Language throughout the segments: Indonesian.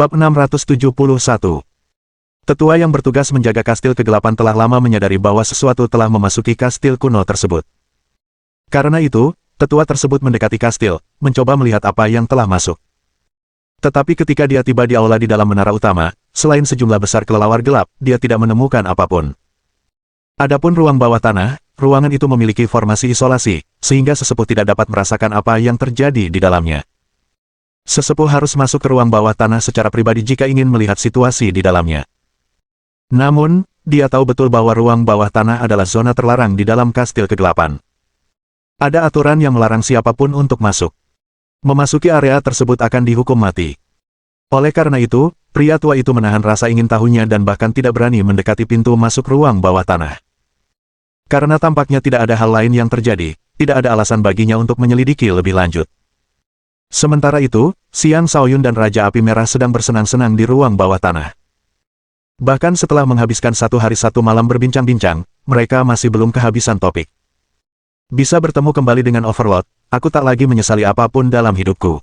Bab 671. Tetua yang bertugas menjaga kastil kegelapan telah lama menyadari bahwa sesuatu telah memasuki kastil kuno tersebut. Karena itu, tetua tersebut mendekati kastil, mencoba melihat apa yang telah masuk. Tetapi ketika dia tiba di aula di dalam menara utama, selain sejumlah besar kelelawar gelap, dia tidak menemukan apapun. Adapun ruang bawah tanah, ruangan itu memiliki formasi isolasi, sehingga sesepuh tidak dapat merasakan apa yang terjadi di dalamnya. Sesepuh harus masuk ke ruang bawah tanah secara pribadi jika ingin melihat situasi di dalamnya. Namun, dia tahu betul bahwa ruang bawah tanah adalah zona terlarang di dalam kastil kegelapan. Ada aturan yang melarang siapapun untuk masuk. Memasuki area tersebut akan dihukum mati. Oleh karena itu, pria tua itu menahan rasa ingin tahunya dan bahkan tidak berani mendekati pintu masuk ruang bawah tanah. Karena tampaknya tidak ada hal lain yang terjadi, tidak ada alasan baginya untuk menyelidiki lebih lanjut. Sementara itu, Xiang Shaoyun dan Raja Api Merah sedang bersenang-senang di ruang bawah tanah. Bahkan setelah menghabiskan 1 hari 1 malam berbincang-bincang, mereka masih belum kehabisan topik. Bisa bertemu kembali dengan Overlord, aku tak lagi menyesali apapun dalam hidupku.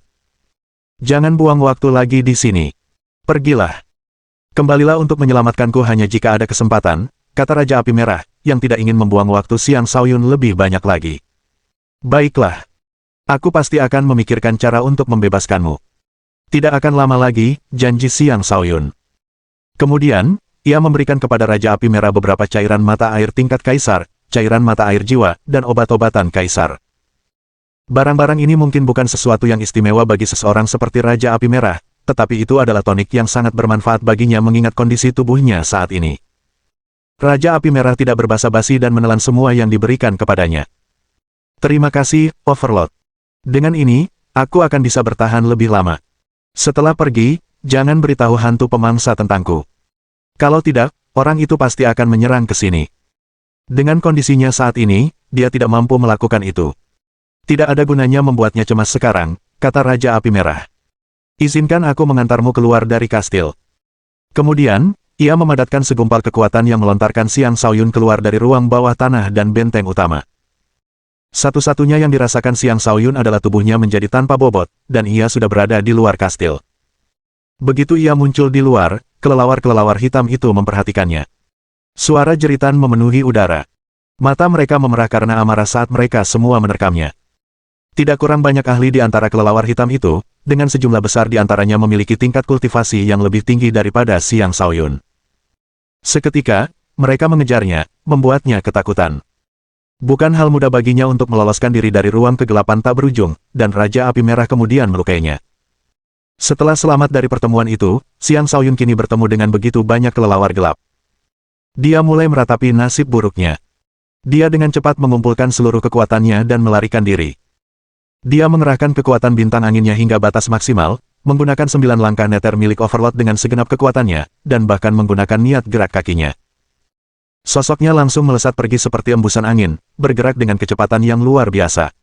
Jangan buang waktu lagi di sini. Pergilah. Kembalilah untuk menyelamatkanku hanya jika ada kesempatan, kata Raja Api Merah, yang tidak ingin membuang waktu Xiang Shaoyun lebih banyak lagi. Baiklah. Aku pasti akan memikirkan cara untuk membebaskanmu. Tidak akan lama lagi, janji Xiang Shaoyun. Kemudian, ia memberikan kepada Raja Api Merah beberapa cairan mata air tingkat kaisar, cairan mata air jiwa, dan obat-obatan kaisar. Barang-barang ini mungkin bukan sesuatu yang istimewa bagi seseorang seperti Raja Api Merah, tetapi itu adalah tonik yang sangat bermanfaat baginya mengingat kondisi tubuhnya saat ini. Raja Api Merah tidak berbasa-basi dan menelan semua yang diberikan kepadanya. Terima kasih, Overlord. Dengan ini, aku akan bisa bertahan lebih lama. Setelah pergi, jangan beritahu hantu pemangsa tentangku. Kalau tidak, orang itu pasti akan menyerang ke sini. Dengan kondisinya saat ini, dia tidak mampu melakukan itu. Tidak ada gunanya membuatnya cemas sekarang, kata Raja Api Merah. Izinkan aku mengantarmu keluar dari kastil. Kemudian, ia memadatkan segumpal kekuatan yang melontarkan Xiang Shaoyun keluar dari ruang bawah tanah dan benteng utama. Satu-satunya yang dirasakan Xiang Shaoyun adalah tubuhnya menjadi tanpa bobot, dan ia sudah berada di luar kastil. Begitu ia muncul di luar, kelelawar-kelelawar hitam itu memperhatikannya. Suara jeritan memenuhi udara. Mata mereka memerah karena amarah saat mereka semua menerkamnya. Tidak kurang banyak ahli di antara kelelawar hitam itu, dengan sejumlah besar di antaranya memiliki tingkat kultivasi yang lebih tinggi daripada Xiang Shaoyun. Seketika, mereka mengejarnya, membuatnya ketakutan. Bukan hal mudah baginya untuk meloloskan diri dari ruang kegelapan tak berujung, dan Raja Api Merah kemudian melukainya. Setelah selamat dari pertemuan itu, Xiang Shaoyun kini bertemu dengan begitu banyak kelelawar gelap. Dia mulai meratapi nasib buruknya. Dia dengan cepat mengumpulkan seluruh kekuatannya dan melarikan diri. Dia mengerahkan kekuatan bintang anginnya hingga batas maksimal, menggunakan 9 langkah neter milik Overlord dengan segenap kekuatannya, dan bahkan menggunakan niat gerak kakinya. Sosoknya langsung melesat pergi seperti embusan angin, bergerak dengan kecepatan yang luar biasa.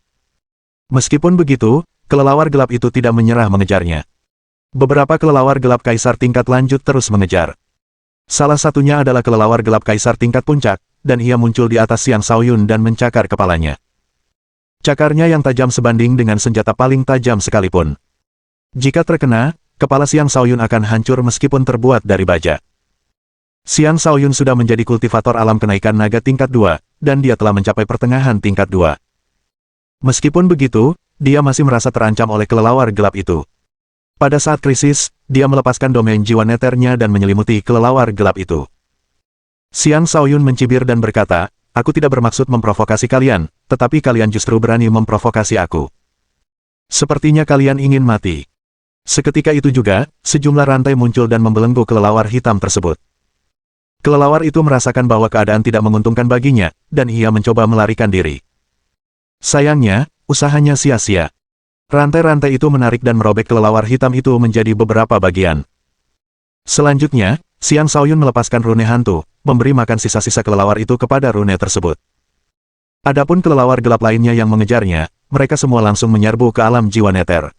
Meskipun begitu, kelelawar gelap itu tidak menyerah mengejarnya. Beberapa kelelawar gelap kaisar tingkat lanjut terus mengejar. Salah satunya adalah kelelawar gelap kaisar tingkat puncak, dan ia muncul di atas Xiang Shaoyun dan mencakar kepalanya. Cakarnya yang tajam sebanding dengan senjata paling tajam sekalipun. Jika terkena, kepala Xiang Shaoyun akan hancur meskipun terbuat dari baja. Xiang Shaoyun sudah menjadi kultivator alam kenaikan naga tingkat 2, dan dia telah mencapai pertengahan tingkat 2. Meskipun begitu, dia masih merasa terancam oleh kelelawar gelap itu. Pada saat krisis, dia melepaskan domain jiwa neternya dan menyelimuti kelelawar gelap itu. Xiang Shaoyun mencibir dan berkata, aku tidak bermaksud memprovokasi kalian, tetapi kalian justru berani memprovokasi aku. Sepertinya kalian ingin mati. Seketika itu juga, sejumlah rantai muncul dan membelenggu kelelawar hitam tersebut. Kelelawar itu merasakan bahwa keadaan tidak menguntungkan baginya, dan ia mencoba melarikan diri. Sayangnya, usahanya sia-sia. Rantai-rantai itu menarik dan merobek kelelawar hitam itu menjadi beberapa bagian. Selanjutnya, Xiang Shaoyun melepaskan rune hantu, memberi makan sisa-sisa kelelawar itu kepada rune tersebut. Adapun kelelawar gelap lainnya yang mengejarnya, mereka semua langsung menyerbu ke alam jiwa neter.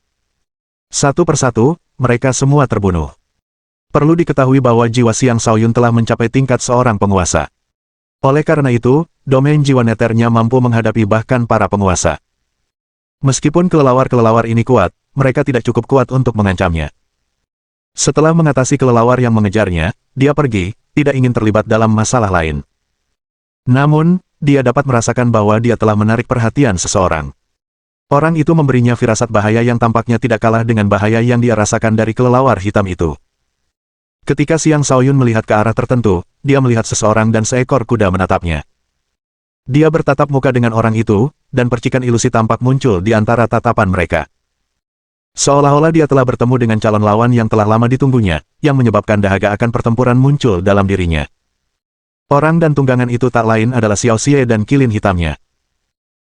Satu persatu, mereka semua terbunuh. Perlu diketahui bahwa jiwa Xiang Shaoyun telah mencapai tingkat seorang penguasa. Oleh karena itu, domain jiwa neternya mampu menghadapi bahkan para penguasa. Meskipun kelelawar-kelelawar ini kuat, mereka tidak cukup kuat untuk mengancamnya. Setelah mengatasi kelelawar yang mengejarnya, dia pergi, tidak ingin terlibat dalam masalah lain. Namun, dia dapat merasakan bahwa dia telah menarik perhatian seseorang. Orang itu memberinya firasat bahaya yang tampaknya tidak kalah dengan bahaya yang dia rasakan dari kelelawar hitam itu. Ketika Xiang Shaoyun melihat ke arah tertentu, dia melihat seseorang dan seekor kuda menatapnya. Dia bertatap muka dengan orang itu, dan percikan ilusi tampak muncul di antara tatapan mereka. Seolah-olah dia telah bertemu dengan calon lawan yang telah lama ditunggunya, yang menyebabkan dahaga akan pertempuran muncul dalam dirinya. Orang dan tunggangan itu tak lain adalah Xiao Xie dan kilin hitamnya.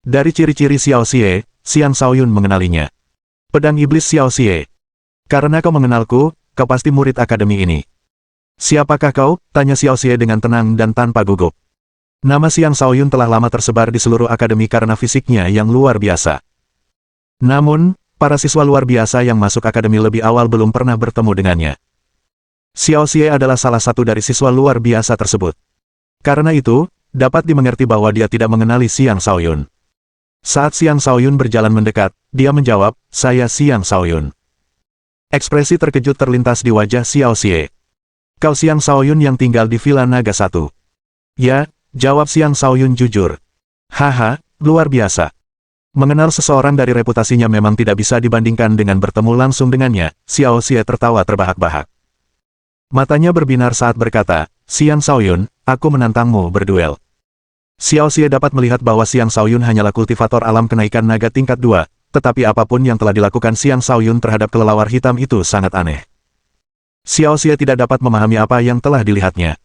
Dari ciri-ciri Xiao Xie, Xiang Shaoyun mengenalinya. Pedang iblis Xiao Xie. Karena kau mengenalku, kau pasti murid akademi ini. Siapakah kau? Tanya Xiao Xie dengan tenang dan tanpa gugup. Nama Xiang Shaoyun telah lama tersebar di seluruh akademi karena fisiknya yang luar biasa. Namun, para siswa luar biasa yang masuk akademi lebih awal belum pernah bertemu dengannya. Xiao Xie adalah salah satu dari siswa luar biasa tersebut. Karena itu, dapat dimengerti bahwa dia tidak mengenali Xiang Shaoyun. Saat Xiang Shaoyun berjalan mendekat, dia menjawab, "Saya Xiang Shaoyun." Ekspresi terkejut terlintas di wajah Xiao Xie. "Kau Xiang Shaoyun yang tinggal di Villa Naga 1. "Ya," jawab Xiang Shaoyun jujur. "Haha, luar biasa." Mengenal seseorang dari reputasinya memang tidak bisa dibandingkan dengan bertemu langsung dengannya, Xiao Xie tertawa terbahak-bahak. Matanya berbinar saat berkata, "Xiang Shaoyun, aku menantangmu berduel." Xiao Xie dapat melihat bahwa Xiang Shaoyun hanyalah kultivator alam kenaikan naga tingkat 2, tetapi apapun yang telah dilakukan Xiang Shaoyun terhadap kelelawar hitam itu sangat aneh. Xiao Xie tidak dapat memahami apa yang telah dilihatnya.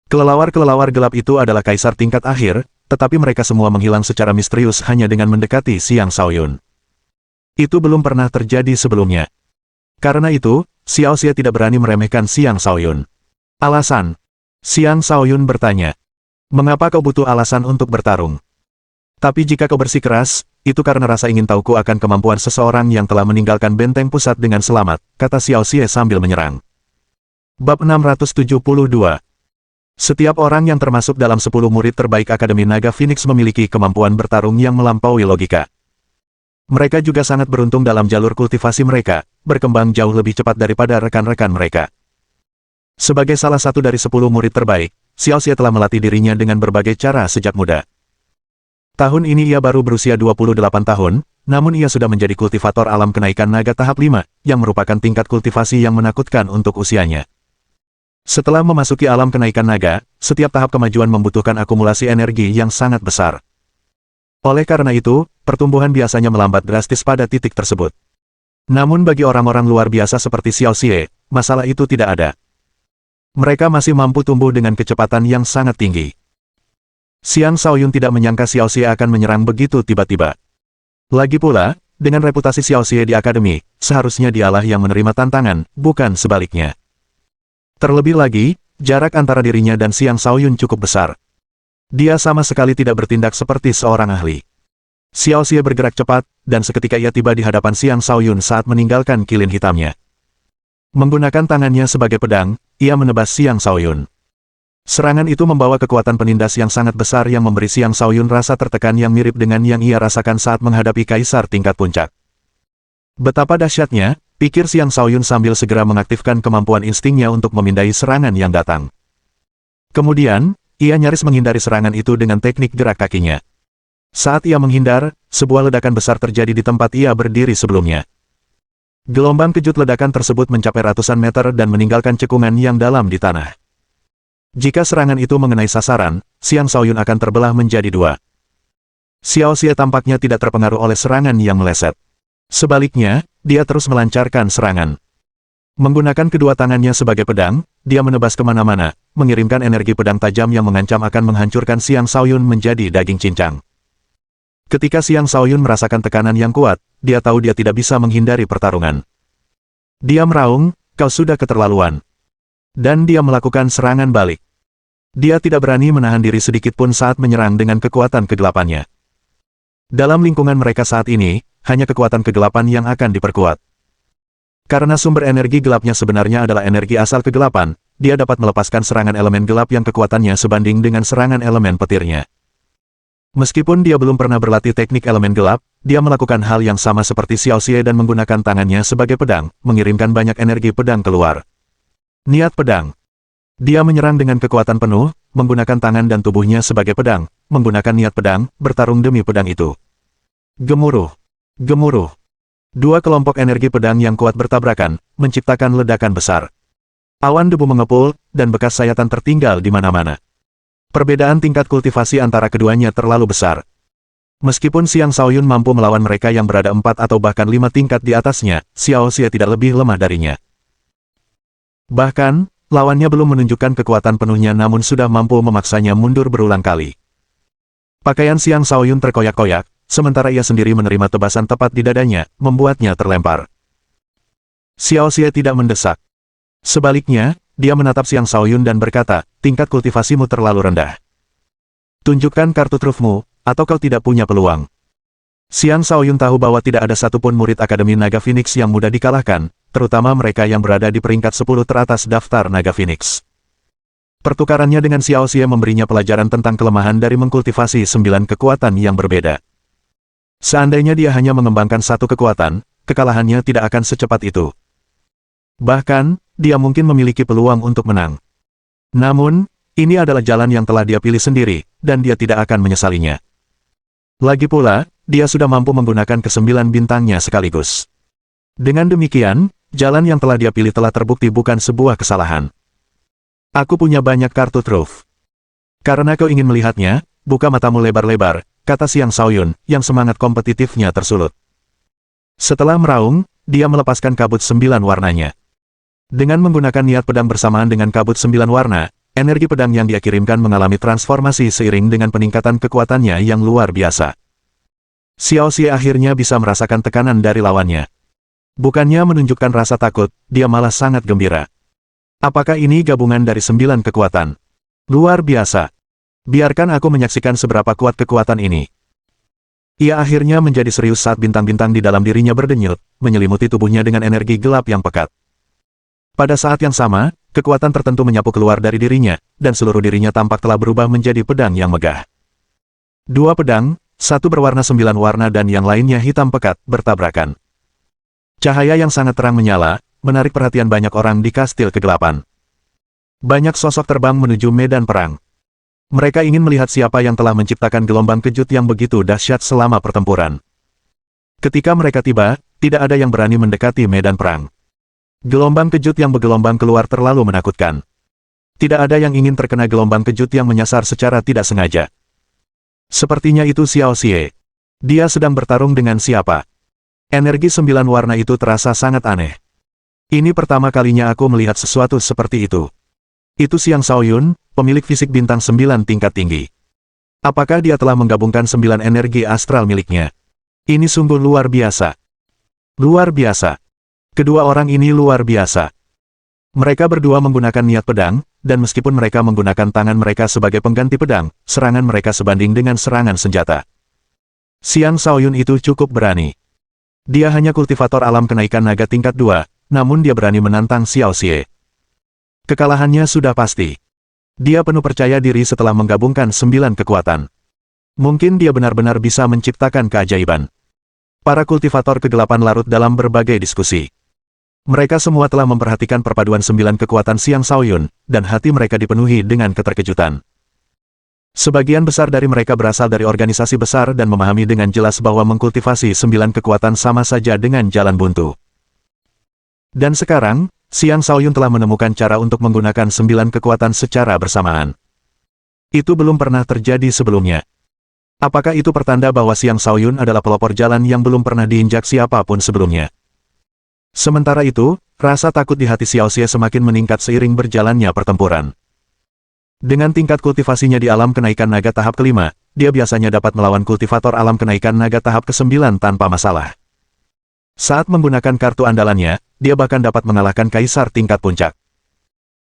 Kelelawar-kelelawar gelap itu adalah kaisar tingkat akhir, tetapi mereka semua menghilang secara misterius hanya dengan mendekati Xiang Shaoyun. Itu belum pernah terjadi sebelumnya. Karena itu, Xiao Xie tidak berani meremehkan Xiang Shaoyun. "Alasan?" Xiang Shaoyun bertanya. "Mengapa kau butuh alasan untuk bertarung? Tapi jika kau bersikeras, itu karena rasa ingin tahuku akan kemampuan seseorang yang telah meninggalkan benteng pusat dengan selamat," kata Xiao Xie sambil menyerang. Bab 672. Setiap orang yang termasuk dalam 10 murid terbaik Akademi Naga Phoenix memiliki kemampuan bertarung yang melampaui logika. Mereka juga sangat beruntung dalam jalur kultivasi mereka, berkembang jauh lebih cepat daripada rekan-rekan mereka. Sebagai salah satu dari 10 murid terbaik, Xiao Xie telah melatih dirinya dengan berbagai cara sejak muda. Tahun ini ia baru berusia 28 tahun, namun ia sudah menjadi kultivator alam kenaikan naga tahap 5, yang merupakan tingkat kultivasi yang menakutkan untuk usianya. Setelah memasuki alam kenaikan naga, setiap tahap kemajuan membutuhkan akumulasi energi yang sangat besar. Oleh karena itu, pertumbuhan biasanya melambat drastis pada titik tersebut. Namun bagi orang-orang luar biasa seperti Xiao Xie, masalah itu tidak ada. Mereka masih mampu tumbuh dengan kecepatan yang sangat tinggi. Xiang Shaoyun tidak menyangka Xiao Xie akan menyerang begitu tiba-tiba. Lagi pula, dengan reputasi Xiao Xie di akademi, seharusnya dialah yang menerima tantangan, bukan sebaliknya. Terlebih lagi, jarak antara dirinya dan Xiang Shaoyun cukup besar. Dia sama sekali tidak bertindak seperti seorang ahli. Xiao Xie bergerak cepat, dan seketika ia tiba di hadapan Xiang Shaoyun saat meninggalkan kilin hitamnya. Menggunakan tangannya sebagai pedang, ia menebas Xiang Shaoyun. Serangan itu membawa kekuatan penindas yang sangat besar yang memberi Xiang Shaoyun rasa tertekan yang mirip dengan yang ia rasakan saat menghadapi kaisar tingkat puncak. Betapa dahsyatnya, pikir Xiang Shaoyun sambil segera mengaktifkan kemampuan instingnya untuk memindai serangan yang datang. Kemudian, ia nyaris menghindari serangan itu dengan teknik gerak kakinya. Saat ia menghindar, sebuah ledakan besar terjadi di tempat ia berdiri sebelumnya. Gelombang kejut ledakan tersebut mencapai ratusan meter dan meninggalkan cekungan yang dalam di tanah. Jika serangan itu mengenai sasaran, Xiang Shaoyun akan terbelah menjadi dua. Xiao Xie tampaknya tidak terpengaruh oleh serangan yang meleset. Sebaliknya, dia terus melancarkan serangan. Menggunakan kedua tangannya sebagai pedang, dia menebas kemana-mana, mengirimkan energi pedang tajam yang mengancam akan menghancurkan Xiang Shaoyun menjadi daging cincang. Ketika Xiang Shaoyun merasakan tekanan yang kuat, dia tahu dia tidak bisa menghindari pertarungan. Dia meraung, "Kau sudah keterlaluan." Dan dia melakukan serangan balik. Dia tidak berani menahan diri sedikit pun saat menyerang dengan kekuatan kegelapannya. Dalam lingkungan mereka saat ini, hanya kekuatan kegelapan yang akan diperkuat. Karena sumber energi gelapnya sebenarnya adalah energi asal kegelapan, dia dapat melepaskan serangan elemen gelap yang kekuatannya sebanding dengan serangan elemen petirnya. Meskipun dia belum pernah berlatih teknik elemen gelap, dia melakukan hal yang sama seperti Xiao Xie dan menggunakan tangannya sebagai pedang, mengirimkan banyak energi pedang keluar. Niat pedang. Dia menyerang dengan kekuatan penuh, menggunakan tangan dan tubuhnya sebagai pedang, menggunakan niat pedang, bertarung demi pedang itu. Gemuruh. Gemuruh. Dua kelompok energi pedang yang kuat bertabrakan, menciptakan ledakan besar. Awan debu mengepul, dan bekas sayatan tertinggal di mana-mana. Perbedaan tingkat kultivasi antara keduanya terlalu besar. Meskipun Xiang Shaoyun mampu melawan mereka yang berada 4 atau bahkan 5 tingkat di atasnya, Xiao Xie tidak lebih lemah darinya. Bahkan, lawannya belum menunjukkan kekuatan penuhnya namun sudah mampu memaksanya mundur berulang kali. Pakaian Xiang Shaoyun terkoyak-koyak, sementara ia sendiri menerima tebasan tepat di dadanya, membuatnya terlempar. Xiao Xie tidak mendesak. Sebaliknya, dia menatap Xiang Shaoyun dan berkata, tingkat kultivasimu terlalu rendah. Tunjukkan kartu trufmu, atau kau tidak punya peluang. Xiang Shaoyun tahu bahwa tidak ada satupun murid Akademi Naga Phoenix yang mudah dikalahkan, terutama mereka yang berada di peringkat 10 teratas daftar Naga Phoenix. Pertukarannya dengan Xiao Xie memberinya pelajaran tentang kelemahan dari mengkultivasi 9 kekuatan yang berbeda. Seandainya dia hanya mengembangkan satu kekuatan, kekalahannya tidak akan secepat itu. Bahkan, dia mungkin memiliki peluang untuk menang. Namun, ini adalah jalan yang telah dia pilih sendiri, dan dia tidak akan menyesalinya. Lagi pula, dia sudah mampu menggunakan ke-9 bintangnya sekaligus. Dengan demikian, jalan yang telah dia pilih telah terbukti bukan sebuah kesalahan. Aku punya banyak kartu truf. Karena kau ingin melihatnya, buka matamu lebar-lebar, kata Xiang Shaoyun, yang semangat kompetitifnya tersulut. Setelah meraung, dia melepaskan kabut 9 warnanya. Dengan menggunakan niat pedang bersamaan dengan kabut 9 warna, energi pedang yang dia kirimkan mengalami transformasi seiring dengan peningkatan kekuatannya yang luar biasa. Xiao Xie akhirnya bisa merasakan tekanan dari lawannya. Bukannya menunjukkan rasa takut, dia malah sangat gembira. Apakah ini gabungan dari 9 kekuatan? Luar biasa. Biarkan aku menyaksikan seberapa kuat kekuatan ini. Ia akhirnya menjadi serius saat bintang-bintang di dalam dirinya berdenyut, menyelimuti tubuhnya dengan energi gelap yang pekat. Pada saat yang sama, kekuatan tertentu menyapu keluar dari dirinya, dan seluruh dirinya tampak telah berubah menjadi pedang yang megah. Dua pedang, satu berwarna 9 warna dan yang lainnya hitam pekat, bertabrakan. Cahaya yang sangat terang menyala, menarik perhatian banyak orang di kastil kegelapan. Banyak sosok terbang menuju medan perang. Mereka ingin melihat siapa yang telah menciptakan gelombang kejut yang begitu dahsyat selama pertempuran. Ketika mereka tiba, tidak ada yang berani mendekati medan perang. Gelombang kejut yang bergelombang keluar terlalu menakutkan. Tidak ada yang ingin terkena gelombang kejut yang menyasar secara tidak sengaja. Sepertinya itu Xiao Xie. Dia sedang bertarung dengan siapa? Energi 9 warna itu terasa sangat aneh. Ini pertama kalinya aku melihat sesuatu seperti itu. Itu Xiang Shaoyun, pemilik fisik bintang 9 tingkat tinggi. Apakah dia telah menggabungkan 9 energi astral miliknya? Ini sungguh luar biasa. Luar biasa. Kedua orang ini luar biasa. Mereka berdua menggunakan niat pedang, dan meskipun mereka menggunakan tangan mereka sebagai pengganti pedang, serangan mereka sebanding dengan serangan senjata. Xiang Shaoyun itu cukup berani. Dia hanya kultivator alam kenaikan naga tingkat 2, namun dia berani menantang Xiao Xie. Kekalahannya sudah pasti. Dia penuh percaya diri setelah menggabungkan 9 kekuatan. Mungkin dia benar-benar bisa menciptakan keajaiban. Para kultivator kegelapan larut dalam berbagai diskusi. Mereka semua telah memperhatikan perpaduan 9 kekuatan Xiang Shaoyun, dan hati mereka dipenuhi dengan keterkejutan. Sebagian besar dari mereka berasal dari organisasi besar dan memahami dengan jelas bahwa mengkultivasi 9 kekuatan sama saja dengan jalan buntu. Dan sekarang, Xiang Shaoyun telah menemukan cara untuk menggunakan 9 kekuatan secara bersamaan. Itu belum pernah terjadi sebelumnya. Apakah itu pertanda bahwa Xiang Shaoyun adalah pelopor jalan yang belum pernah diinjak siapapun sebelumnya? Sementara itu, rasa takut di hati Xiao Xie semakin meningkat seiring berjalannya pertempuran. Dengan tingkat kultivasinya di alam kenaikan naga tahap kelima, dia biasanya dapat melawan kultivator alam kenaikan naga tahap ke-9 tanpa masalah. Saat menggunakan kartu andalannya, dia bahkan dapat mengalahkan kaisar tingkat puncak.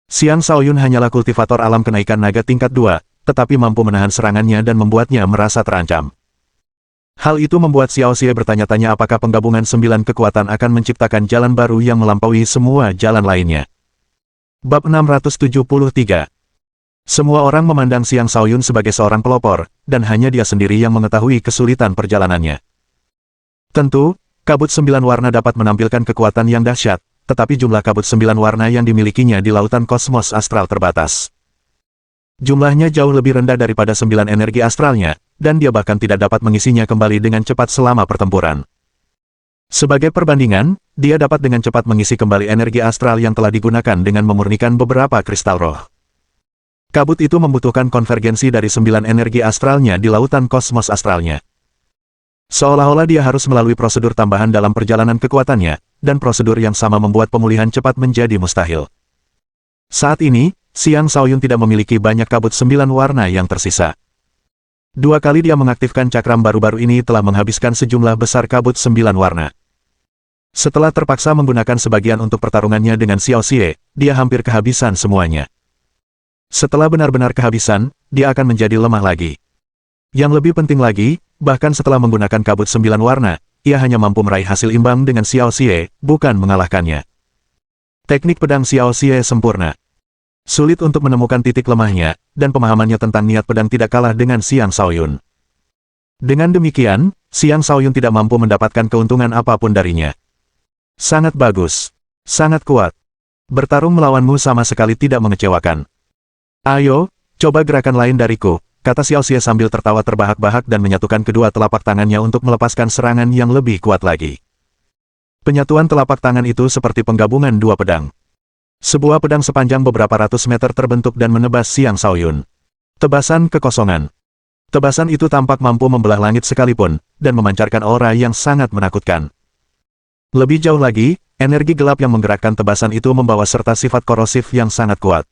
Xiang Shaoyun hanyalah kultivator alam kenaikan naga tingkat 2, tetapi mampu menahan serangannya dan membuatnya merasa terancam. Hal itu membuat Xiao Xie bertanya-tanya apakah penggabungan 9 kekuatan akan menciptakan jalan baru yang melampaui semua jalan lainnya. Bab 673. Semua orang memandang Xiang Shaoyun sebagai seorang pelopor, dan hanya dia sendiri yang mengetahui kesulitan perjalanannya. Tentu, kabut 9 warna dapat menampilkan kekuatan yang dahsyat, tetapi jumlah kabut 9 warna yang dimilikinya di lautan kosmos astral terbatas. Jumlahnya jauh lebih rendah daripada 9 energi astralnya, dan dia bahkan tidak dapat mengisinya kembali dengan cepat selama pertempuran. Sebagai perbandingan, dia dapat dengan cepat mengisi kembali energi astral yang telah digunakan dengan memurnikan beberapa kristal roh. Kabut itu membutuhkan konvergensi dari 9 energi astralnya di lautan kosmos astralnya. Seolah-olah dia harus melalui prosedur tambahan dalam perjalanan kekuatannya, dan prosedur yang sama membuat pemulihan cepat menjadi mustahil. Saat ini, Xiang Shaoyun tidak memiliki banyak kabut 9 warna yang tersisa. 2 kali dia mengaktifkan cakram baru-baru ini telah menghabiskan sejumlah besar kabut 9 warna. Setelah terpaksa menggunakan sebagian untuk pertarungannya dengan Xiao Xie, dia hampir kehabisan semuanya. Setelah benar-benar kehabisan, dia akan menjadi lemah lagi. Yang lebih penting lagi, bahkan setelah menggunakan kabut 9 warna, ia hanya mampu meraih hasil imbang dengan Xiao Xie, bukan mengalahkannya. Teknik pedang Xiao Xie sempurna. Sulit untuk menemukan titik lemahnya, dan pemahamannya tentang niat pedang tidak kalah dengan Xiang Shaoyun. Dengan demikian, Xiang Shaoyun tidak mampu mendapatkan keuntungan apapun darinya. Sangat bagus. Sangat kuat. Bertarung melawanmu sama sekali tidak mengecewakan. Ayo, coba gerakan lain dariku, kata Xiao Xie sambil tertawa terbahak-bahak dan menyatukan kedua telapak tangannya untuk melepaskan serangan yang lebih kuat lagi. Penyatuan telapak tangan itu seperti penggabungan 2 pedang. Sebuah pedang sepanjang beberapa ratus meter terbentuk dan menebas Xiang Shaoyun. Tebasan kekosongan. Tebasan itu tampak mampu membelah langit sekalipun, dan memancarkan aura yang sangat menakutkan. Lebih jauh lagi, energi gelap yang menggerakkan tebasan itu membawa serta sifat korosif yang sangat kuat.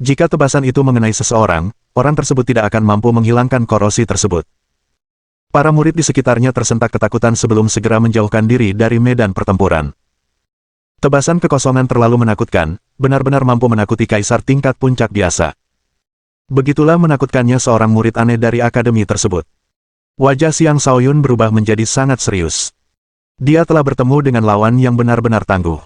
Jika tebasan itu mengenai seseorang, orang tersebut tidak akan mampu menghilangkan korosi tersebut. Para murid di sekitarnya tersentak ketakutan sebelum segera menjauhkan diri dari medan pertempuran. Tebasan kekosongan terlalu menakutkan, benar-benar mampu menakuti kaisar tingkat puncak biasa. Begitulah menakutkannya seorang murid aneh dari akademi tersebut. Wajah Xiang Shaoyun berubah menjadi sangat serius. Dia telah bertemu dengan lawan yang benar-benar tangguh.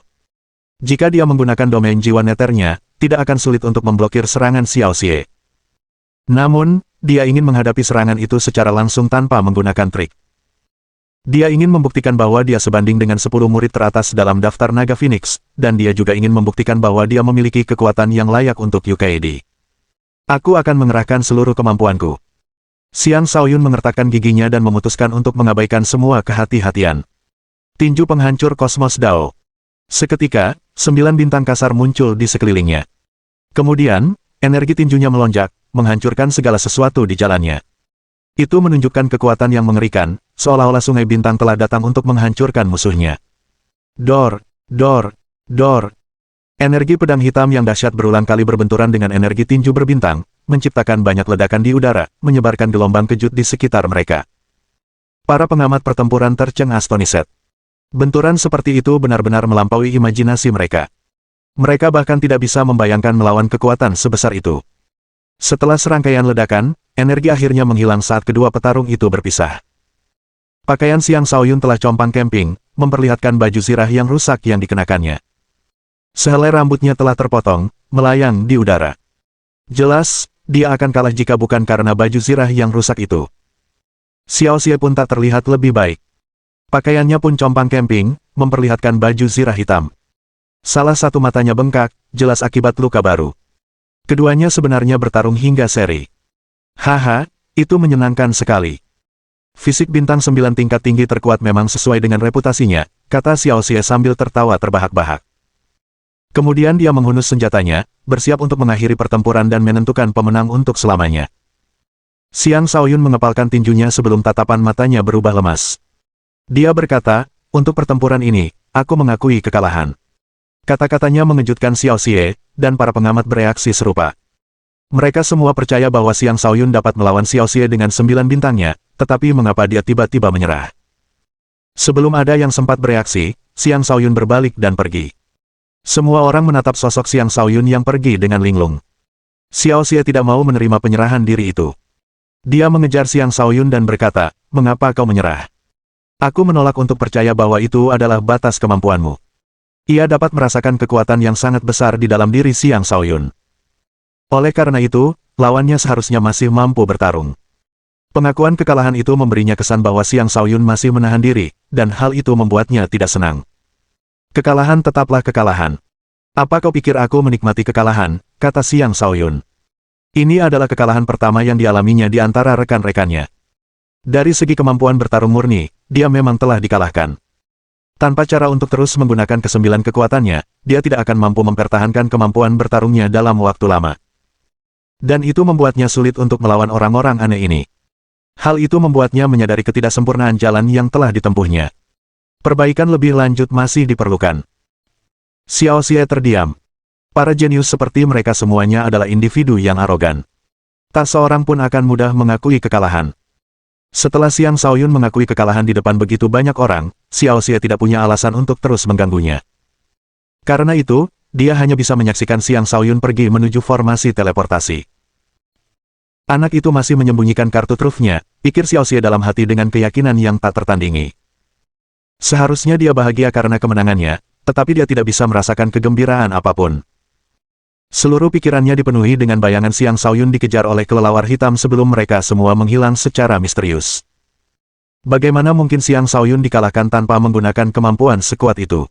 Jika dia menggunakan domain jiwa neternya, tidak akan sulit untuk memblokir serangan Xiao Xie. Namun, dia ingin menghadapi serangan itu secara langsung tanpa menggunakan trik. Dia ingin membuktikan bahwa dia sebanding dengan 10 murid teratas dalam daftar Naga Phoenix, dan dia juga ingin membuktikan bahwa dia memiliki kekuatan yang layak untuk UKD. Aku akan mengerahkan seluruh kemampuanku. Xiang Shaoyun mengertakkan giginya dan memutuskan untuk mengabaikan semua kehati-hatian. Tinju penghancur kosmos Dao. Seketika, 9 bintang kasar muncul di sekelilingnya. Kemudian, energi tinjunya melonjak, menghancurkan segala sesuatu di jalannya. Itu menunjukkan kekuatan yang mengerikan, seolah-olah sungai bintang telah datang untuk menghancurkan musuhnya. Dor, dor, dor. Energi pedang hitam yang dahsyat berulang kali berbenturan dengan energi tinju berbintang, menciptakan banyak ledakan di udara, menyebarkan gelombang kejut di sekitar mereka. Para pengamat pertempuran tercengang-astonished. Benturan seperti itu benar-benar melampaui imajinasi mereka. Mereka bahkan tidak bisa membayangkan melawan kekuatan sebesar itu. Setelah serangkaian ledakan, energi akhirnya menghilang saat kedua petarung itu berpisah. Pakaian Xiang Shaoyun telah compang camping, memperlihatkan baju zirah yang rusak yang dikenakannya. Sehelai rambutnya telah terpotong, melayang di udara. Jelas, dia akan kalah jika bukan karena baju zirah yang rusak itu. Xiao Xie pun tak terlihat lebih baik. Pakaiannya pun compang camping, memperlihatkan baju zirah hitam. Salah satu matanya bengkak, jelas akibat luka baru. Keduanya sebenarnya bertarung hingga seri. Haha, itu menyenangkan sekali. Fisik bintang 9 tingkat tinggi terkuat memang sesuai dengan reputasinya, kata Xiao Xie sambil tertawa terbahak-bahak. Kemudian dia menghunus senjatanya, bersiap untuk mengakhiri pertempuran dan menentukan pemenang untuk selamanya. Xiang Shaoyun mengepalkan tinjunya sebelum tatapan matanya berubah lemas. Dia berkata, untuk pertempuran ini, aku mengakui kekalahan. Kata-katanya mengejutkan Xiao Xie, dan para pengamat bereaksi serupa. Mereka semua percaya bahwa Xiang Shaoyun dapat melawan Xiao Xie dengan 9 bintangnya, tetapi mengapa dia tiba-tiba menyerah? Sebelum ada yang sempat bereaksi, Xiang Shaoyun berbalik dan pergi. Semua orang menatap sosok Xiang Shaoyun yang pergi dengan linglung. Xiao Xie tidak mau menerima penyerahan diri itu. Dia mengejar Xiang Shaoyun dan berkata, mengapa kau menyerah? Aku menolak untuk percaya bahwa itu adalah batas kemampuanmu. Ia dapat merasakan kekuatan yang sangat besar di dalam diri Xiang Shaoyun. Oleh karena itu, lawannya seharusnya masih mampu bertarung. Pengakuan kekalahan itu memberinya kesan bahwa Xiang Shaoyun masih menahan diri, dan hal itu membuatnya tidak senang. Kekalahan tetaplah kekalahan. Apa kau pikir aku menikmati kekalahan, kata Xiang Shaoyun. Ini adalah kekalahan pertama yang dialaminya di antara rekan-rekannya. Dari segi kemampuan bertarung murni, dia memang telah dikalahkan. Tanpa cara untuk terus menggunakan kesembilan kekuatannya, dia tidak akan mampu mempertahankan kemampuan bertarungnya dalam waktu lama. Dan itu membuatnya sulit untuk melawan orang-orang aneh ini. Hal itu membuatnya menyadari ketidaksempurnaan jalan yang telah ditempuhnya. Perbaikan lebih lanjut masih diperlukan. Xiao Xie terdiam. Para jenius seperti mereka semuanya adalah individu yang arogan. Tak seorang pun akan mudah mengakui kekalahan. Setelah Xiang Shaoyun mengakui kekalahan di depan begitu banyak orang, Xiao Xie tidak punya alasan untuk terus mengganggunya. Karena itu, dia hanya bisa menyaksikan Xiang Shaoyun pergi menuju formasi teleportasi. Anak itu masih menyembunyikan kartu trufnya, pikir Xiao Xie dalam hati dengan keyakinan yang tak tertandingi. Seharusnya dia bahagia karena kemenangannya, tetapi dia tidak bisa merasakan kegembiraan apapun. Seluruh pikirannya dipenuhi dengan bayangan Xiang Shaoyun dikejar oleh kelelawar hitam sebelum mereka semua menghilang secara misterius. Bagaimana mungkin Xiang Shaoyun dikalahkan tanpa menggunakan kemampuan sekuat itu?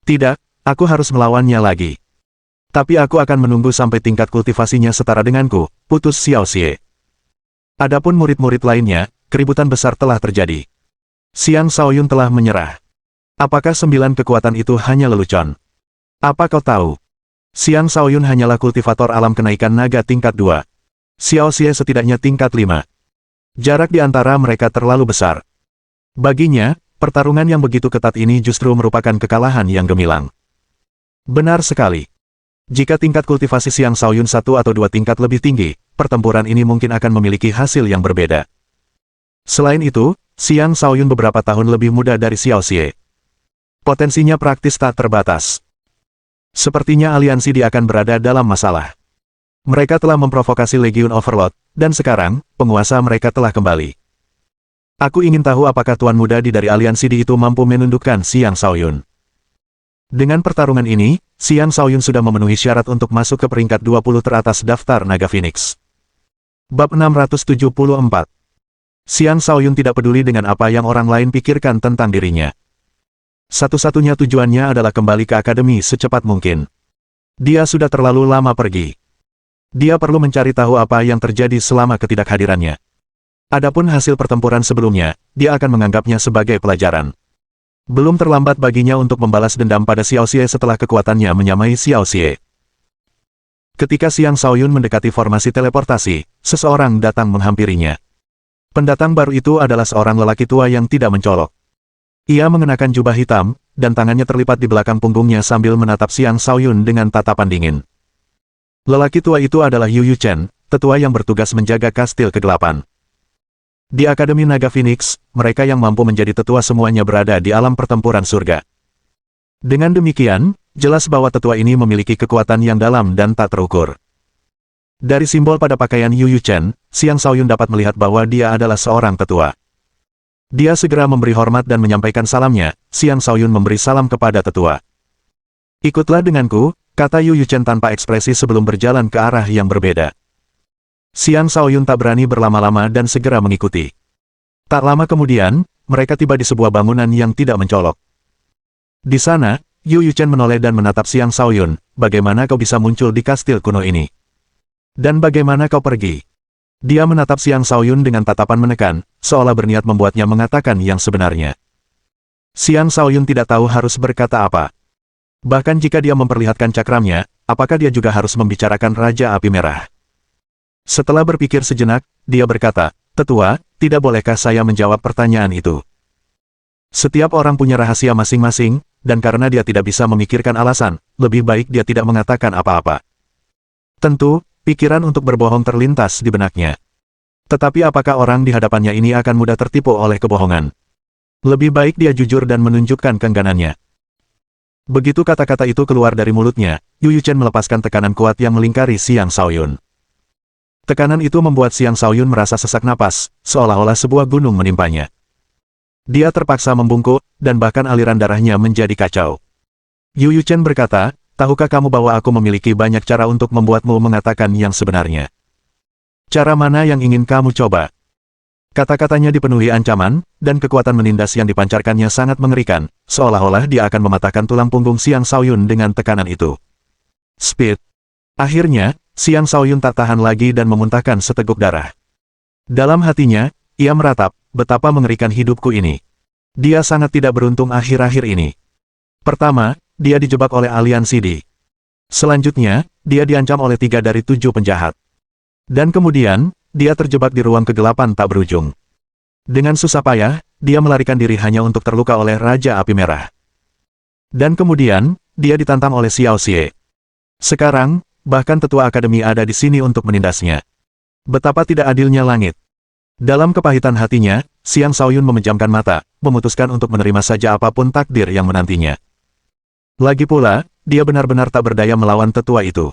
Tidak, aku harus melawannya lagi. Tapi aku akan menunggu sampai tingkat kultivasinya setara denganku, putus Xiao Xie. Adapun murid-murid lainnya, keributan besar telah terjadi. Xiang Shaoyun telah menyerah. Apakah 9 kekuatan itu hanya lelucon? Apa kau tahu? Xiang Shaoyun hanyalah kultivator alam kenaikan naga tingkat 2. Xiao Xie setidaknya tingkat 5. Jarak di antara mereka terlalu besar. Baginya, pertarungan yang begitu ketat ini justru merupakan kekalahan yang gemilang. Benar sekali. Jika tingkat kultivasi Xiang Shaoyun 1 atau 2 tingkat lebih tinggi, pertempuran ini mungkin akan memiliki hasil yang berbeda. Selain itu, Xiang Shaoyun beberapa tahun lebih muda dari Xiao Xie. Potensinya praktis tak terbatas. Sepertinya aliansi dia akan berada dalam masalah. Mereka telah memprovokasi Legion Overlord, dan sekarang, penguasa mereka telah kembali. Aku ingin tahu apakah Tuan Muda dari aliansi di itu mampu menundukkan Xiang Shaoyun. Dengan pertarungan ini, Xiang Shaoyun sudah memenuhi syarat untuk masuk ke peringkat 20 teratas daftar Naga Phoenix. Bab 674. Xiang Shaoyun tidak peduli dengan apa yang orang lain pikirkan tentang dirinya. Satu-satunya tujuannya adalah kembali ke akademi secepat mungkin. Dia sudah terlalu lama pergi. Dia perlu mencari tahu apa yang terjadi selama ketidakhadirannya. Adapun hasil pertempuran sebelumnya, dia akan menganggapnya sebagai pelajaran. Belum terlambat baginya untuk membalas dendam pada Xiao Xie setelah kekuatannya menyamai Xiao Xie. Ketika Xiang Shaoyun mendekati formasi teleportasi, seseorang datang menghampirinya. Pendatang baru itu adalah seorang lelaki tua yang tidak mencolok. Ia mengenakan jubah hitam, dan tangannya terlipat di belakang punggungnya sambil menatap Xiang Shaoyun dengan tatapan dingin. Lelaki tua itu adalah Yu Yu Chen, tetua yang bertugas menjaga kastil kegelapan. Di Akademi Naga Phoenix, mereka yang mampu menjadi tetua semuanya berada di alam pertempuran surga. Dengan demikian, jelas bahwa tetua ini memiliki kekuatan yang dalam dan tak terukur. Dari simbol pada pakaian Yu Yu Chen, Xiang Shaoyun dapat melihat bahwa dia adalah seorang tetua. Dia segera memberi hormat dan menyampaikan salamnya. Xiang Shaoyun memberi salam kepada tetua. Ikutlah denganku, kata Yu Yu Chen tanpa ekspresi sebelum berjalan ke arah yang berbeda. Xiang Shaoyun tak berani berlama-lama dan segera mengikuti. Tak lama kemudian, mereka tiba di sebuah bangunan yang tidak mencolok. Di sana, Yu Yu Chen menoleh dan menatap Xiang Shaoyun, bagaimana kau bisa muncul di kastil kuno ini? Dan bagaimana kau pergi? Dia menatap Xiang Shaoyun dengan tatapan menekan, seolah berniat membuatnya mengatakan yang sebenarnya. Xiang Shaoyun tidak tahu harus berkata apa. Bahkan jika dia memperlihatkan cakramnya, apakah dia juga harus membicarakan Raja Api Merah? Setelah berpikir sejenak, dia berkata, "Tetua, tidak bolehkah saya menjawab pertanyaan itu? Setiap orang punya rahasia masing-masing, dan karena dia tidak bisa memikirkan alasan, lebih baik dia tidak mengatakan apa-apa." Tentu, pikiran untuk berbohong terlintas di benaknya. Tetapi apakah orang di hadapannya ini akan mudah tertipu oleh kebohongan? Lebih baik dia jujur dan menunjukkan keengganannya. Begitu kata-kata itu keluar dari mulutnya, Yu Yu Chen melepaskan tekanan kuat yang melingkari Xiang Shaoyun. Tekanan itu membuat Xiang Shaoyun merasa sesak napas, seolah-olah sebuah gunung menimpanya. Dia terpaksa membungkuk, dan bahkan aliran darahnya menjadi kacau. Yu Yu Chen berkata, "Tahukah kamu bahwa aku memiliki banyak cara untuk membuatmu mengatakan yang sebenarnya? Cara mana yang ingin kamu coba?" Kata-katanya dipenuhi ancaman, dan kekuatan menindas yang dipancarkannya sangat mengerikan, seolah-olah dia akan mematahkan tulang punggung Xiang Shaoyun dengan tekanan itu. Speed. Akhirnya, Xiang Shaoyun tak tahan lagi dan memuntahkan seteguk darah. Dalam hatinya, ia meratap, betapa mengerikan hidupku ini. Dia sangat tidak beruntung akhir-akhir ini. Pertama, dia dijebak oleh aliansi Di. Selanjutnya, dia diancam oleh 3 dari 7 penjahat. Dan kemudian, dia terjebak di ruang kegelapan tak berujung. Dengan susah payah, dia melarikan diri hanya untuk terluka oleh Raja Api Merah. Dan kemudian, dia ditantang oleh Xiao Xie. Sekarang, bahkan tetua akademi ada di sini untuk menindasnya. Betapa tidak adilnya langit. Dalam kepahitan hatinya, Xiang Shaoyun memejamkan mata, memutuskan untuk menerima saja apapun takdir yang menantinya. Lagi pula, dia benar-benar tak berdaya melawan tetua itu.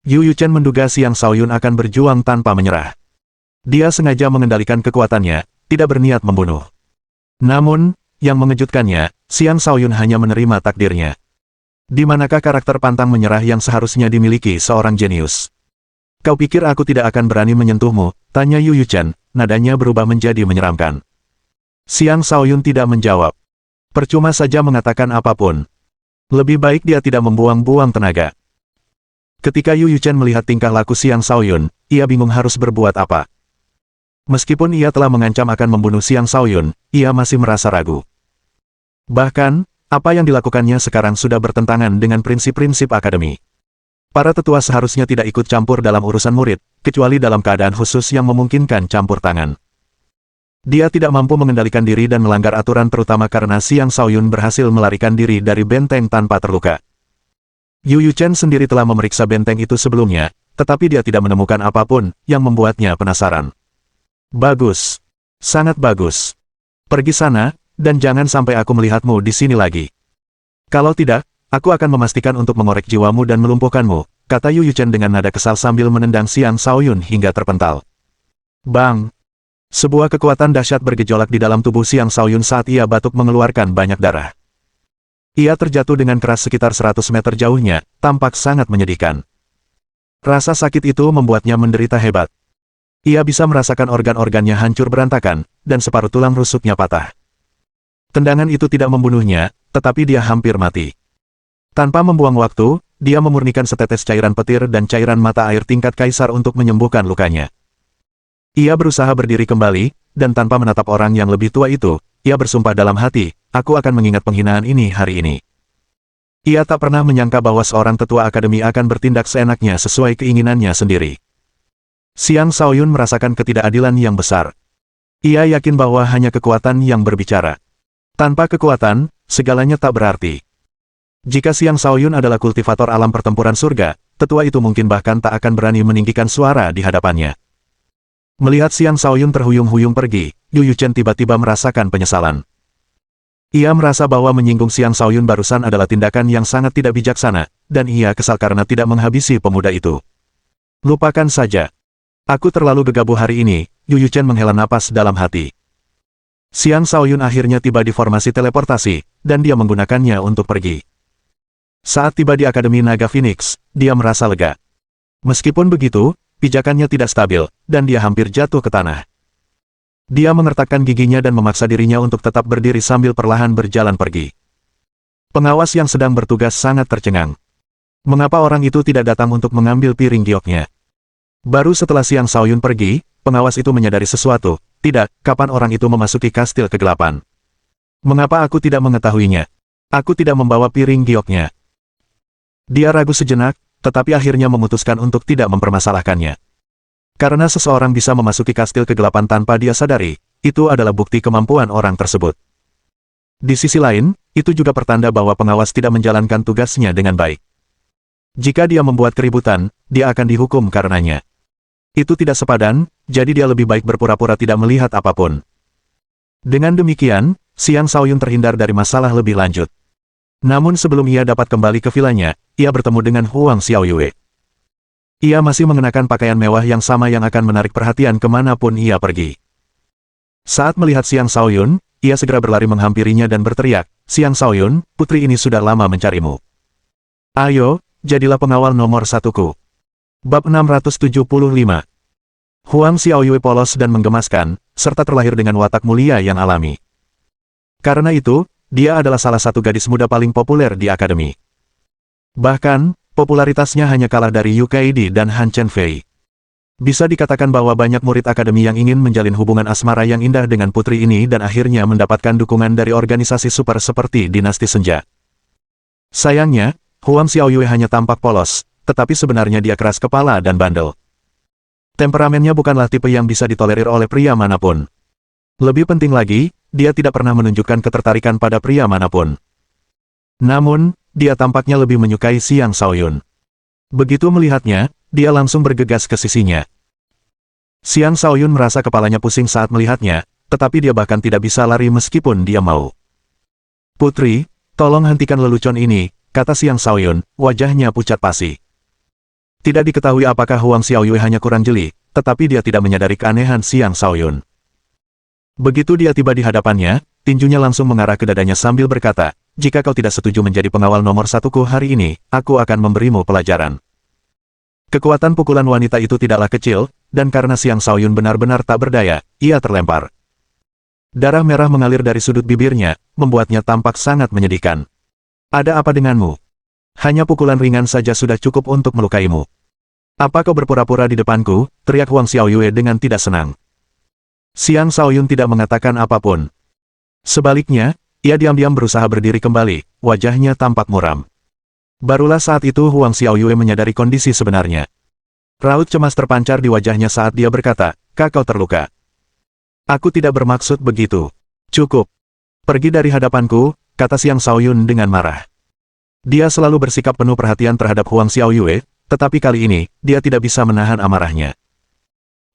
Yu Yuchen menduga Xiang Shaoyun akan berjuang tanpa menyerah. Dia sengaja mengendalikan kekuatannya, tidak berniat membunuh. Namun, yang mengejutkannya, Xiang Shaoyun hanya menerima takdirnya. Di manakah karakter pantang menyerah yang seharusnya dimiliki seorang jenius? Kau pikir aku tidak akan berani menyentuhmu? Tanya Yu Yuchen, nadanya berubah menjadi menyeramkan. Xiang Shaoyun tidak menjawab. Percuma saja mengatakan apapun. Lebih baik dia tidak membuang-buang tenaga. Ketika Yu Yuchen melihat tingkah laku Xiang Shaoyun, ia bingung harus berbuat apa. Meskipun ia telah mengancam akan membunuh Xiang Shaoyun, ia masih merasa ragu. Bahkan, apa yang dilakukannya sekarang sudah bertentangan dengan prinsip-prinsip akademi. Para tetua seharusnya tidak ikut campur dalam urusan murid, kecuali dalam keadaan khusus yang memungkinkan campur tangan. Dia tidak mampu mengendalikan diri dan melanggar aturan terutama karena Xiang Shaoyun berhasil melarikan diri dari benteng tanpa terluka. Yu Yuchen sendiri telah memeriksa benteng itu sebelumnya, tetapi dia tidak menemukan apapun yang membuatnya penasaran. Bagus. Sangat bagus. Pergi sana, dan jangan sampai aku melihatmu di sini lagi. Kalau tidak, aku akan memastikan untuk mengorek jiwamu dan melumpuhkanmu, kata Yu Yuchen dengan nada kesal sambil menendang Xiang Shaoyun hingga terpental. Bang! Sebuah kekuatan dahsyat bergejolak di dalam tubuh Xiang Shaoyun saat ia batuk mengeluarkan banyak darah. Ia terjatuh dengan keras sekitar 100 meter jauhnya, tampak sangat menyedihkan. Rasa sakit itu membuatnya menderita hebat. Ia bisa merasakan organ-organnya hancur berantakan, dan separuh tulang rusuknya patah. Tendangan itu tidak membunuhnya, tetapi dia hampir mati. Tanpa membuang waktu, dia memurnikan setetes cairan petir dan cairan mata air tingkat kaisar untuk menyembuhkan lukanya. Ia berusaha berdiri kembali, dan tanpa menatap orang yang lebih tua itu, ia bersumpah dalam hati, aku akan mengingat penghinaan ini hari ini. Ia tak pernah menyangka bahwa seorang tetua akademi akan bertindak seenaknya sesuai keinginannya sendiri. Xiang Shaoyun merasakan ketidakadilan yang besar. Ia yakin bahwa hanya kekuatan yang berbicara. Tanpa kekuatan, segalanya tak berarti. Jika Xiang Shaoyun adalah kultivator alam pertempuran surga, tetua itu mungkin bahkan tak akan berani meninggikan suara di hadapannya. Melihat Xiang Shaoyun terhuyung-huyung pergi, Yu Yuchen tiba-tiba merasakan penyesalan. Ia merasa bahwa menyinggung Xiang Shaoyun barusan adalah tindakan yang sangat tidak bijaksana, dan ia kesal karena tidak menghabisi pemuda itu. Lupakan saja. Aku terlalu gegabah hari ini, Yu Yuchen menghela napas dalam hati. Xiang Shaoyun akhirnya tiba di formasi teleportasi, dan dia menggunakannya untuk pergi. Saat tiba di Akademi Naga Phoenix, dia merasa lega. Meskipun begitu, pijakannya tidak stabil, dan dia hampir jatuh ke tanah. Dia mengertakkan giginya dan memaksa dirinya untuk tetap berdiri sambil perlahan berjalan pergi. Pengawas yang sedang bertugas sangat tercengang. Mengapa orang itu tidak datang untuk mengambil piring gioknya? Baru setelah Xiang Shaoyun pergi, pengawas itu menyadari sesuatu. Tidak, kapan orang itu memasuki kastil kegelapan? Mengapa aku tidak mengetahuinya? Aku tidak membawa piring gioknya. Dia ragu sejenak, tetapi akhirnya memutuskan untuk tidak mempermasalahkannya. Karena seseorang bisa memasuki kastil kegelapan tanpa dia sadari, itu adalah bukti kemampuan orang tersebut. Di sisi lain, itu juga pertanda bahwa pengawas tidak menjalankan tugasnya dengan baik. Jika dia membuat keributan, dia akan dihukum karenanya. Itu tidak sepadan, jadi dia lebih baik berpura-pura tidak melihat apapun. Dengan demikian, Xiang Shaoyun terhindar dari masalah lebih lanjut. Namun sebelum ia dapat kembali ke vilanya, ia bertemu dengan Huang Xiaoyue. Ia masih mengenakan pakaian mewah yang sama yang akan menarik perhatian kemanapun ia pergi. Saat melihat Xiang Shaoyun, ia segera berlari menghampirinya dan berteriak, Xiang Shaoyun, putri ini sudah lama mencarimu. Ayo, jadilah pengawal nomor 1-ku. Bab 675. Huang Xiaoyue polos dan menggemaskan, serta terlahir dengan watak mulia yang alami. Karena itu, dia adalah salah satu gadis muda paling populer di akademi. Bahkan, popularitasnya hanya kalah dari Yu Kaidi dan Han Chenfei. Bisa dikatakan bahwa banyak murid akademi yang ingin menjalin hubungan asmara yang indah dengan putri ini dan akhirnya mendapatkan dukungan dari organisasi super seperti Dinasti Senja. Sayangnya, Huang Xiaoyue hanya tampak polos, tetapi sebenarnya dia keras kepala dan bandel. Temperamennya bukanlah tipe yang bisa ditolerir oleh pria manapun. Lebih penting lagi, dia tidak pernah menunjukkan ketertarikan pada pria manapun. Namun, dia tampaknya lebih menyukai Xiang Shaoyun. Begitu melihatnya, dia langsung bergegas ke sisinya. Xiang Shaoyun merasa kepalanya pusing saat melihatnya, tetapi dia bahkan tidak bisa lari meskipun dia mau. "Putri, tolong hentikan lelucon ini," kata Xiang Shaoyun, wajahnya pucat pasi. Tidak diketahui apakah Huang Xiaoyue hanya kurang jeli, tetapi dia tidak menyadari keanehan Xiang Shaoyun. Begitu dia tiba di hadapannya, tinjunya langsung mengarah ke dadanya sambil berkata, "Jika kau tidak setuju menjadi pengawal nomor satuku hari ini, aku akan memberimu pelajaran." Kekuatan pukulan wanita itu tidaklah kecil, dan karena Xiang Shaoyun benar-benar tak berdaya, ia terlempar. Darah merah mengalir dari sudut bibirnya, membuatnya tampak sangat menyedihkan. "Ada apa denganmu? Hanya pukulan ringan saja sudah cukup untuk melukaimu. Apa kau berpura-pura di depanku?" teriak Huang Xiaoyue dengan tidak senang. Xiang Shaoyun tidak mengatakan apapun. Sebaliknya, ia diam-diam berusaha berdiri kembali, wajahnya tampak muram. Barulah saat itu Huang Xiaoyue menyadari kondisi sebenarnya. Raut cemas terpancar di wajahnya saat dia berkata, "Kau terluka." "Aku tidak bermaksud begitu. Cukup. Pergi dari hadapanku," kata Xiang Shaoyun dengan marah. Dia selalu bersikap penuh perhatian terhadap Huang Xiaoyue, tetapi kali ini, dia tidak bisa menahan amarahnya.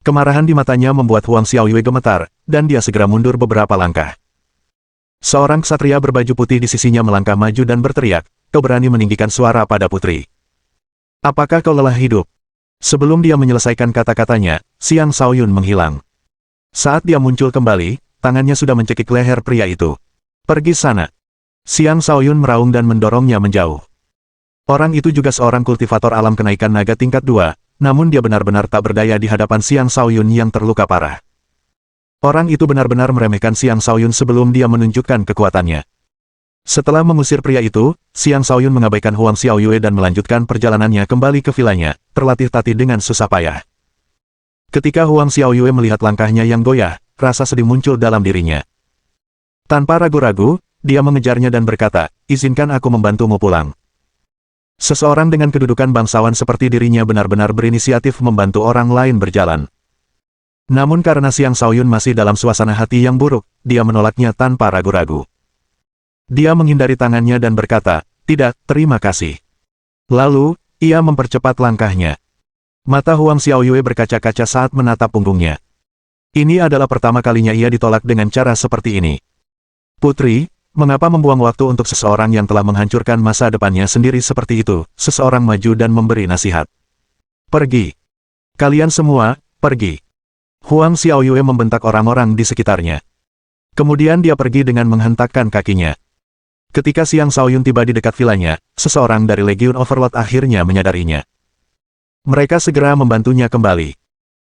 Kemarahan di matanya membuat Huang Xiaoyue gemetar, dan dia segera mundur beberapa langkah. Seorang ksatria berbaju putih di sisinya melangkah maju dan berteriak, "Kau berani meninggikan suara pada putri? Apakah kau lelah hidup?" Sebelum dia menyelesaikan kata-katanya, Xiang Shaoyun menghilang. Saat dia muncul kembali, tangannya sudah mencekik leher pria itu. "Pergi sana!" Xiang Shaoyun meraung dan mendorongnya menjauh. Orang itu juga seorang kultivator alam kenaikan naga tingkat 2, namun dia benar-benar tak berdaya di hadapan Xiang Shaoyun yang terluka parah. Orang itu benar-benar meremehkan Xiang Shaoyun sebelum dia menunjukkan kekuatannya. Setelah mengusir pria itu, Xiang Shaoyun mengabaikan Huang Xiaoyue dan melanjutkan perjalanannya kembali ke vilanya, terlatih-tatih dengan susah payah. Ketika Huang Xiaoyue melihat langkahnya yang goyah, rasa sedih muncul dalam dirinya. Tanpa ragu-ragu, dia mengejarnya dan berkata, "Izinkan aku membantumu pulang." Seseorang dengan kedudukan bangsawan seperti dirinya benar-benar berinisiatif membantu orang lain berjalan. Namun karena Xiang Shaoyun masih dalam suasana hati yang buruk, dia menolaknya tanpa ragu-ragu. Dia menghindari tangannya dan berkata, "Tidak, terima kasih." Lalu, ia mempercepat langkahnya. Mata Huang Xiaoyue berkaca-kaca saat menatap punggungnya. Ini adalah pertama kalinya ia ditolak dengan cara seperti ini. "Putri, mengapa membuang waktu untuk seseorang yang telah menghancurkan masa depannya sendiri seperti itu?" Seseorang maju dan memberi nasihat. "Pergi. Kalian semua, pergi." Huang Xiaoyue membentak orang-orang di sekitarnya. Kemudian dia pergi dengan menghentakkan kakinya. Ketika Xiang Shaoyun tiba di dekat vilanya, seseorang dari Legion Overlord akhirnya menyadarinya. Mereka segera membantunya kembali.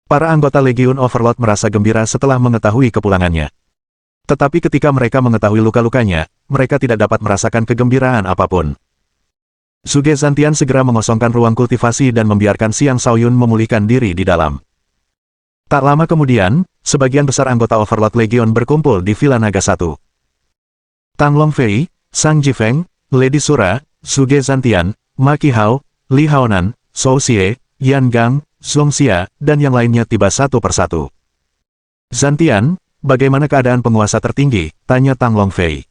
Para anggota Legion Overlord merasa gembira setelah mengetahui kepulangannya. Tetapi ketika mereka mengetahui luka-lukanya, mereka tidak dapat merasakan kegembiraan apapun. Zhuge Zantian segera mengosongkan ruang kultivasi dan membiarkan Xiang Shaoyun memulihkan diri di dalam. Tak lama kemudian, sebagian besar anggota Overlord Legion berkumpul di Villa Naga 1. Tang Longfei, Sang Jifeng, Lady Sura, Zhuge Zantian, Ma Qihao, Li Haonan, Zhou Xie, Yan Gang, Zhong Xia, dan yang lainnya tiba satu persatu. "Zantian, bagaimana keadaan penguasa tertinggi?" tanya Tang Longfei.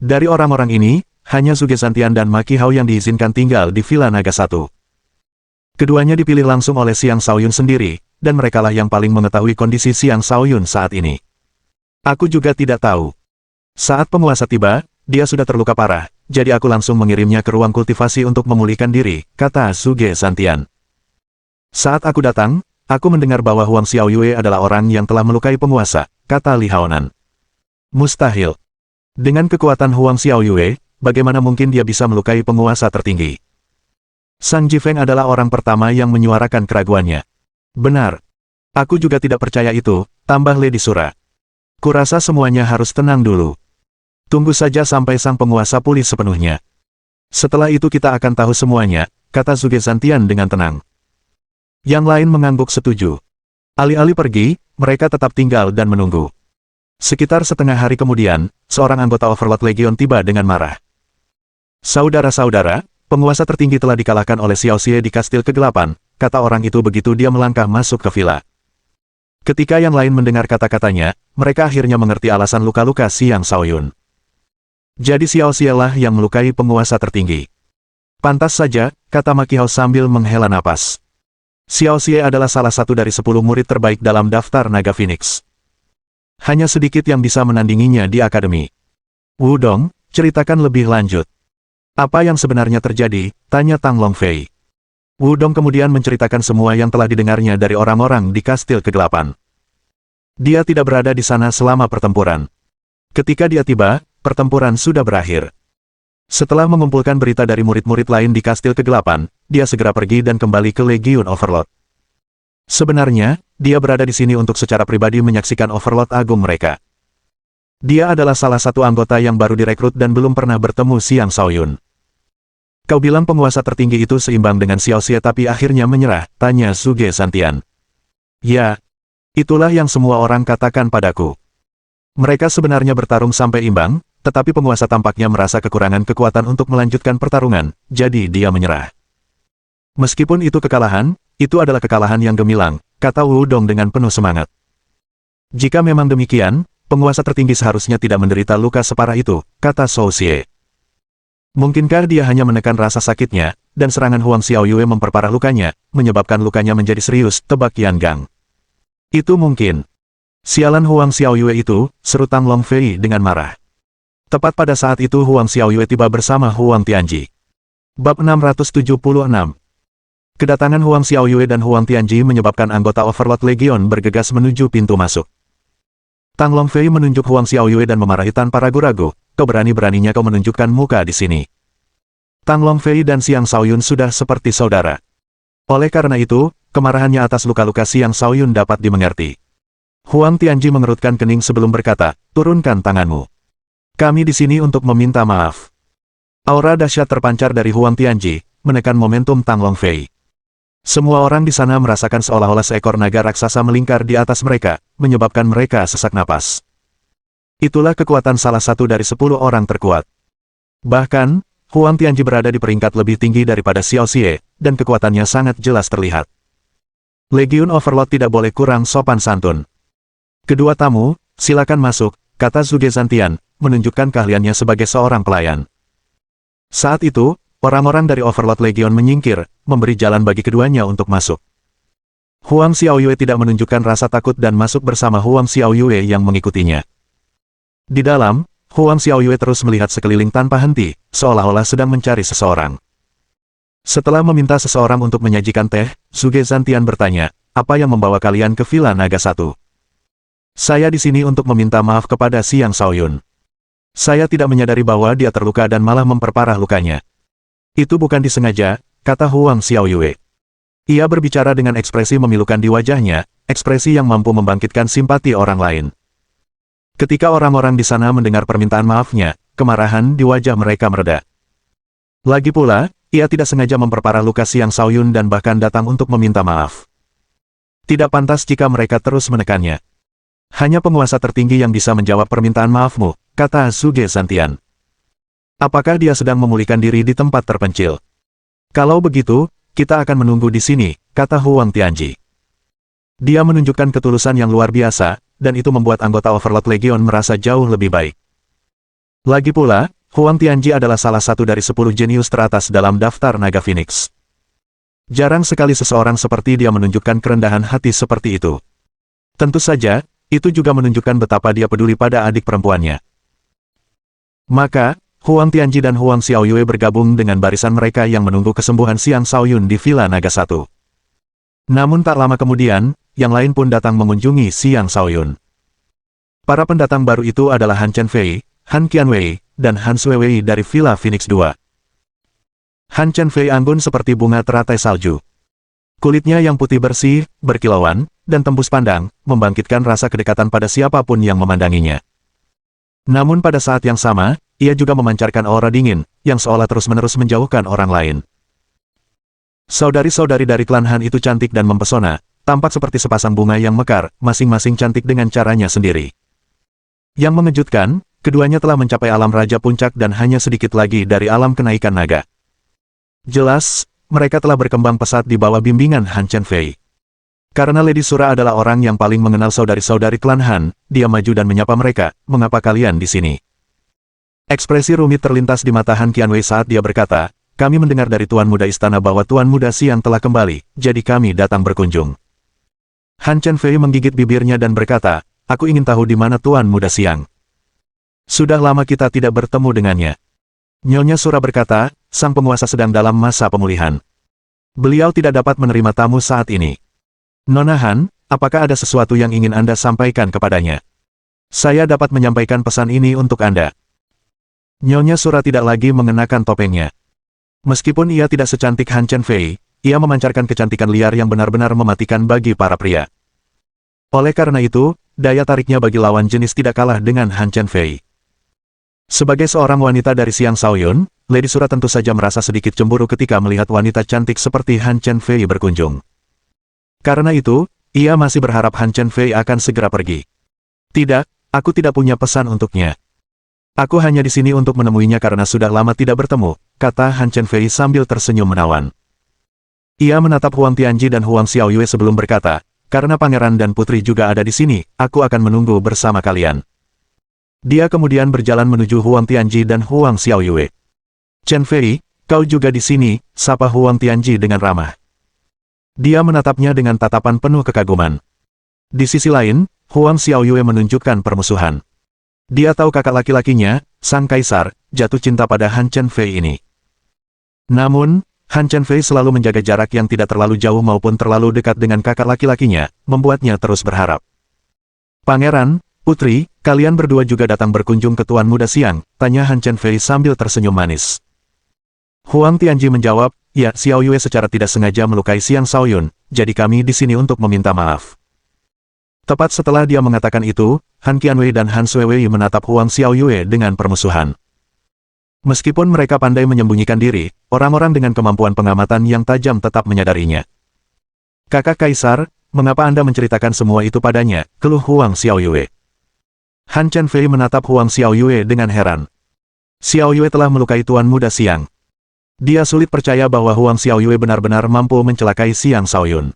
Dari orang-orang ini, hanya Zhuge Zantian dan Ma Qihao yang diizinkan tinggal di Villa Naga 1. Keduanya dipilih langsung oleh Xiang Shaoyun sendiri, dan merekalah yang paling mengetahui kondisi Xiang Shaoyun saat ini. "Aku juga tidak tahu. Saat penguasa tiba, dia sudah terluka parah, jadi aku langsung mengirimnya ke ruang kultivasi untuk memulihkan diri," kata Zhuge Zantian. "Saat aku datang, aku mendengar bahwa Huang Xiaoyue adalah orang yang telah melukai penguasa," kata Li Haonan. "Mustahil. Dengan kekuatan Huang Xiaoyue, bagaimana mungkin dia bisa melukai penguasa tertinggi?" Sang Jifeng adalah orang pertama yang menyuarakan keraguannya. "Benar. Aku juga tidak percaya itu, tambah Lady Sura. Kurasa semuanya harus tenang dulu. Tunggu saja sampai sang penguasa pulih sepenuhnya. Setelah itu kita akan tahu semuanya, kata Zhuge Zantian dengan tenang. Yang lain mengangguk setuju. Alih-alih pergi, mereka tetap tinggal dan menunggu. Sekitar setengah hari kemudian, seorang anggota Overlord Legion tiba dengan marah. Saudara-saudara, penguasa tertinggi telah dikalahkan oleh Xiao Xie di Kastil Kegelapan, kata orang itu begitu dia melangkah masuk ke villa. Ketika yang lain mendengar kata-katanya, mereka akhirnya mengerti alasan luka-luka Xiang Shaoyun. Jadi Xiao Xie lah yang melukai penguasa tertinggi. Pantas saja, kata Ma Qiao sambil menghela napas. Xiao Xie adalah salah satu dari 10 murid terbaik dalam daftar Naga Phoenix. Hanya sedikit yang bisa menandinginya di akademi. Wudong, ceritakan lebih lanjut. Apa yang sebenarnya terjadi, tanya Tang Longfei. Wudong kemudian menceritakan semua yang telah didengarnya dari orang-orang di Kastil Kegelapan. Dia tidak berada di sana selama pertempuran. Ketika dia tiba, pertempuran sudah berakhir. Setelah mengumpulkan berita dari murid-murid lain di Kastil Kegelapan, dia segera pergi dan kembali ke Legion Overlord. Sebenarnya, dia berada di sini untuk secara pribadi menyaksikan Overlord Agung mereka. Dia adalah salah satu anggota yang baru direkrut dan belum pernah bertemu Xiang Shaoyun. Kau bilang penguasa tertinggi itu seimbang dengan Xiao Xie tapi akhirnya menyerah, tanya Zhuge Zantian. Ya, itulah yang semua orang katakan padaku. Mereka sebenarnya bertarung sampai imbang, tetapi penguasa tampaknya merasa kekurangan kekuatan untuk melanjutkan pertarungan, jadi dia menyerah. Meskipun itu kekalahan, itu adalah kekalahan yang gemilang, kata Wudong dengan penuh semangat. Jika memang demikian, penguasa tertinggi seharusnya tidak menderita luka separah itu, kata Shou Xie. Mungkinkah dia hanya menekan rasa sakitnya, dan serangan Huang Xiaoyue memperparah lukanya, menyebabkan lukanya menjadi serius, tebak Yan Gang. Itu mungkin. Sialan Huang Xiaoyue itu, seru Tang Longfei dengan marah. Tepat pada saat itu Huang Xiaoyue tiba bersama Huang Tianji. Bab 676. Kedatangan Huang Xiaoyue dan Huang Tianji menyebabkan anggota Overlord Legion bergegas menuju pintu masuk. Tang Longfei menunjuk Huang Xiaoyue dan memarahi tanpa ragu-ragu, kau berani-beraninya kau menunjukkan muka di sini. Tang Longfei dan Xiang Shaoyun sudah seperti saudara. Oleh karena itu, kemarahannya atas luka-luka Xiang Shaoyun dapat dimengerti. Huang Tianji mengerutkan kening sebelum berkata, turunkan tanganmu. Kami di sini untuk meminta maaf. Aura dahsyat terpancar dari Huang Tianji, menekan momentum Tang Longfei. Semua orang di sana merasakan seolah-olah seekor naga raksasa melingkar di atas mereka, menyebabkan mereka sesak napas. Itulah kekuatan salah satu dari 10 orang terkuat. Bahkan, Huang Tianji berada di peringkat lebih tinggi daripada Xiao Xie, dan kekuatannya sangat jelas terlihat. Legion Overlord tidak boleh kurang sopan santun. Kedua tamu, silakan masuk, kata Zhuge Zantian, menunjukkan keahliannya sebagai seorang pelayan. Saat itu, orang-orang dari Overlord Legion menyingkir, memberi jalan bagi keduanya untuk masuk. Huang Xiaoyue tidak menunjukkan rasa takut dan masuk bersama Huang Xiaoyue yang mengikutinya. Di dalam, Huang Xiaoyue terus melihat sekeliling tanpa henti, seolah-olah sedang mencari seseorang. Setelah meminta seseorang untuk menyajikan teh, Zhuge Zantian bertanya, apa yang membawa kalian ke Villa Naga 1? Saya di sini untuk meminta maaf kepada Xiang Shaoyun. Saya tidak menyadari bahwa dia terluka dan malah memperparah lukanya. Itu bukan disengaja, kata Huang Xiaoyue. Ia berbicara dengan ekspresi memilukan di wajahnya, ekspresi yang mampu membangkitkan simpati orang lain. Ketika orang-orang di sana mendengar permintaan maafnya, kemarahan di wajah mereka mereda. Lagi pula, ia tidak sengaja memperparah luka Xiang Shaoyun dan bahkan datang untuk meminta maaf. Tidak pantas jika mereka terus menekannya. Hanya penguasa tertinggi yang bisa menjawab permintaan maafmu, kata Zhuge Zantian. Apakah dia sedang memulihkan diri di tempat terpencil? Kalau begitu, kita akan menunggu di sini, kata Huang Tianji. Dia menunjukkan ketulusan yang luar biasa, dan itu membuat anggota Overlord Legion merasa jauh lebih baik. Lagi pula, Huang Tianji adalah salah satu dari 10 jenius teratas dalam daftar Naga Phoenix. Jarang sekali seseorang seperti dia menunjukkan kerendahan hati seperti itu. Tentu saja, itu juga menunjukkan betapa dia peduli pada adik perempuannya. Maka, Huang Tianji dan Huang Xiaoyue bergabung dengan barisan mereka yang menunggu kesembuhan Xiang Shaoyun di Villa Naga 1. Namun tak lama kemudian, yang lain pun datang mengunjungi Xiang Shaoyun. Para pendatang baru itu adalah Han Chenfei, Han Qianwei, dan Han Suiwei dari Villa Phoenix 2. Han Chenfei anggun seperti bunga teratai salju. Kulitnya yang putih bersih, berkilauan, dan tembus pandang, membangkitkan rasa kedekatan pada siapapun yang memandanginya. Namun pada saat yang sama, ia juga memancarkan aura dingin, yang seolah terus-menerus menjauhkan orang lain. Saudari-saudari dari klan Han itu cantik dan mempesona, tampak seperti sepasang bunga yang mekar, masing-masing cantik dengan caranya sendiri. Yang mengejutkan, keduanya telah mencapai alam Raja Puncak dan hanya sedikit lagi dari alam kenaikan naga. Jelas, mereka telah berkembang pesat di bawah bimbingan Han Chen Fei. Karena Lady Sura adalah orang yang paling mengenal saudari-saudari klan Han, dia maju dan menyapa mereka, "Mengapa kalian di sini?" Ekspresi rumit terlintas di mata Han Qianwei saat dia berkata, "Kami mendengar dari Tuan Muda Istana bahwa Tuan Muda Siang telah kembali, jadi kami datang berkunjung." Han Chen Fei menggigit bibirnya dan berkata, "Aku ingin tahu di mana Tuan Muda Siang. Sudah lama kita tidak bertemu dengannya." Nyonya Sura berkata, "Sang penguasa sedang dalam masa pemulihan. Beliau tidak dapat menerima tamu saat ini. Nona Han, apakah ada sesuatu yang ingin Anda sampaikan kepadanya? Saya dapat menyampaikan pesan ini untuk Anda." Nyonya Sura tidak lagi mengenakan topengnya. Meskipun ia tidak secantik Han Chen Fei, ia memancarkan kecantikan liar yang benar-benar mematikan bagi para pria. Oleh karena itu, daya tariknya bagi lawan jenis tidak kalah dengan Han Chen Fei. Sebagai seorang wanita dari Xiang Shaoyun, Lady Sura tentu saja merasa sedikit cemburu ketika melihat wanita cantik seperti Han Chen Fei berkunjung. Karena itu, ia masih berharap Han Chen Fei akan segera pergi. "Tidak, aku tidak punya pesan untuknya. Aku hanya di sini untuk menemuinya karena sudah lama tidak bertemu," kata Han Chen Fei sambil tersenyum menawan. Ia menatap Huang Tianji dan Huang Xiaoyue sebelum berkata, "Karena pangeran dan putri juga ada di sini, aku akan menunggu bersama kalian." Dia kemudian berjalan menuju Huang Tianji dan Huang Xiaoyue. "Chen Fei, kau juga di sini," sapa Huang Tianji dengan ramah. Dia menatapnya dengan tatapan penuh kekaguman. Di sisi lain, Huang Xiaoyue menunjukkan permusuhan. Dia tahu kakak laki-lakinya, sang kaisar, jatuh cinta pada Han Chen Fei ini. Namun, Han Chen Fei selalu menjaga jarak yang tidak terlalu jauh maupun terlalu dekat dengan kakak laki-lakinya, membuatnya terus berharap. "Pangeran, putri, kalian berdua juga datang berkunjung ke Tuan Muda Siang?" tanya Han Chen Fei sambil tersenyum manis. Huang Tianji menjawab, "Ya, Xiaoyue secara tidak sengaja melukai Xiang Shaoyun, jadi kami di sini untuk meminta maaf." Tepat setelah dia mengatakan itu, Han Qianwei dan Han Suewei menatap Huang Xiaoyue dengan permusuhan. Meskipun mereka pandai menyembunyikan diri, orang-orang dengan kemampuan pengamatan yang tajam tetap menyadarinya. "Kakak Kaisar, mengapa Anda menceritakan semua itu padanya?" keluh Huang Xiaoyue. Han Chen Fei menatap Huang Xiaoyue dengan heran. Xiaoyue telah melukai Tuan Muda Siang. Dia sulit percaya bahwa Huang Xiaoyue benar-benar mampu mencelakai Xiang Shaoyun.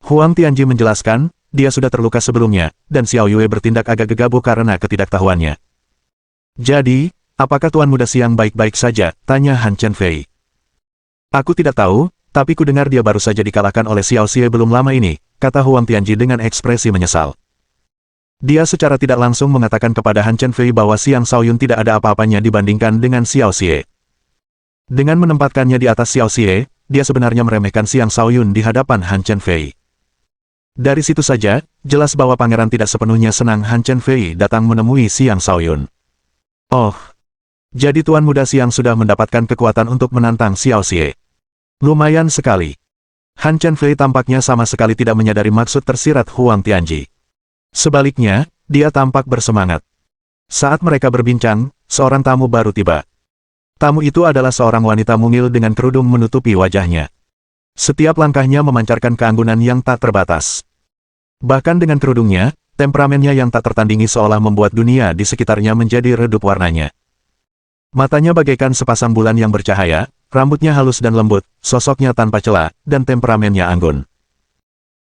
Huang Tianji menjelaskan, dia sudah terluka sebelumnya, dan Xiaoyue bertindak agak gegabah karena ketidaktahuannya. "Jadi, apakah Tuan Muda Siang baik-baik saja?" tanya Han Chen Fei. "Aku tidak tahu, tapi ku dengar dia baru saja dikalahkan oleh Xiao Xie belum lama ini," kata Huang Tianji dengan ekspresi menyesal. Dia secara tidak langsung mengatakan kepada Han Chen Fei bahwa Xiang Shaoyun tidak ada apa-apanya dibandingkan dengan Xiao Xie. Dengan menempatkannya di atas Xiao Xie, dia sebenarnya meremehkan Xiang Shaoyun di hadapan Han Chen Fei. Dari situ saja, jelas bahwa pangeran tidak sepenuhnya senang Han Chen Fei datang menemui Xiang Shaoyun. "Oh, jadi Tuan Muda Siang sudah mendapatkan kekuatan untuk menantang Xiao Xie. Lumayan sekali." Han Chen Fei tampaknya sama sekali tidak menyadari maksud tersirat Huang Tianji. Sebaliknya, dia tampak bersemangat. Saat mereka berbincang, seorang tamu baru tiba. Tamu itu adalah seorang wanita mungil dengan kerudung menutupi wajahnya. Setiap langkahnya memancarkan keanggunan yang tak terbatas. Bahkan dengan kerudungnya, temperamennya yang tak tertandingi seolah membuat dunia di sekitarnya menjadi redup warnanya. Matanya bagaikan sepasang bulan yang bercahaya, rambutnya halus dan lembut, sosoknya tanpa celah, dan temperamennya anggun.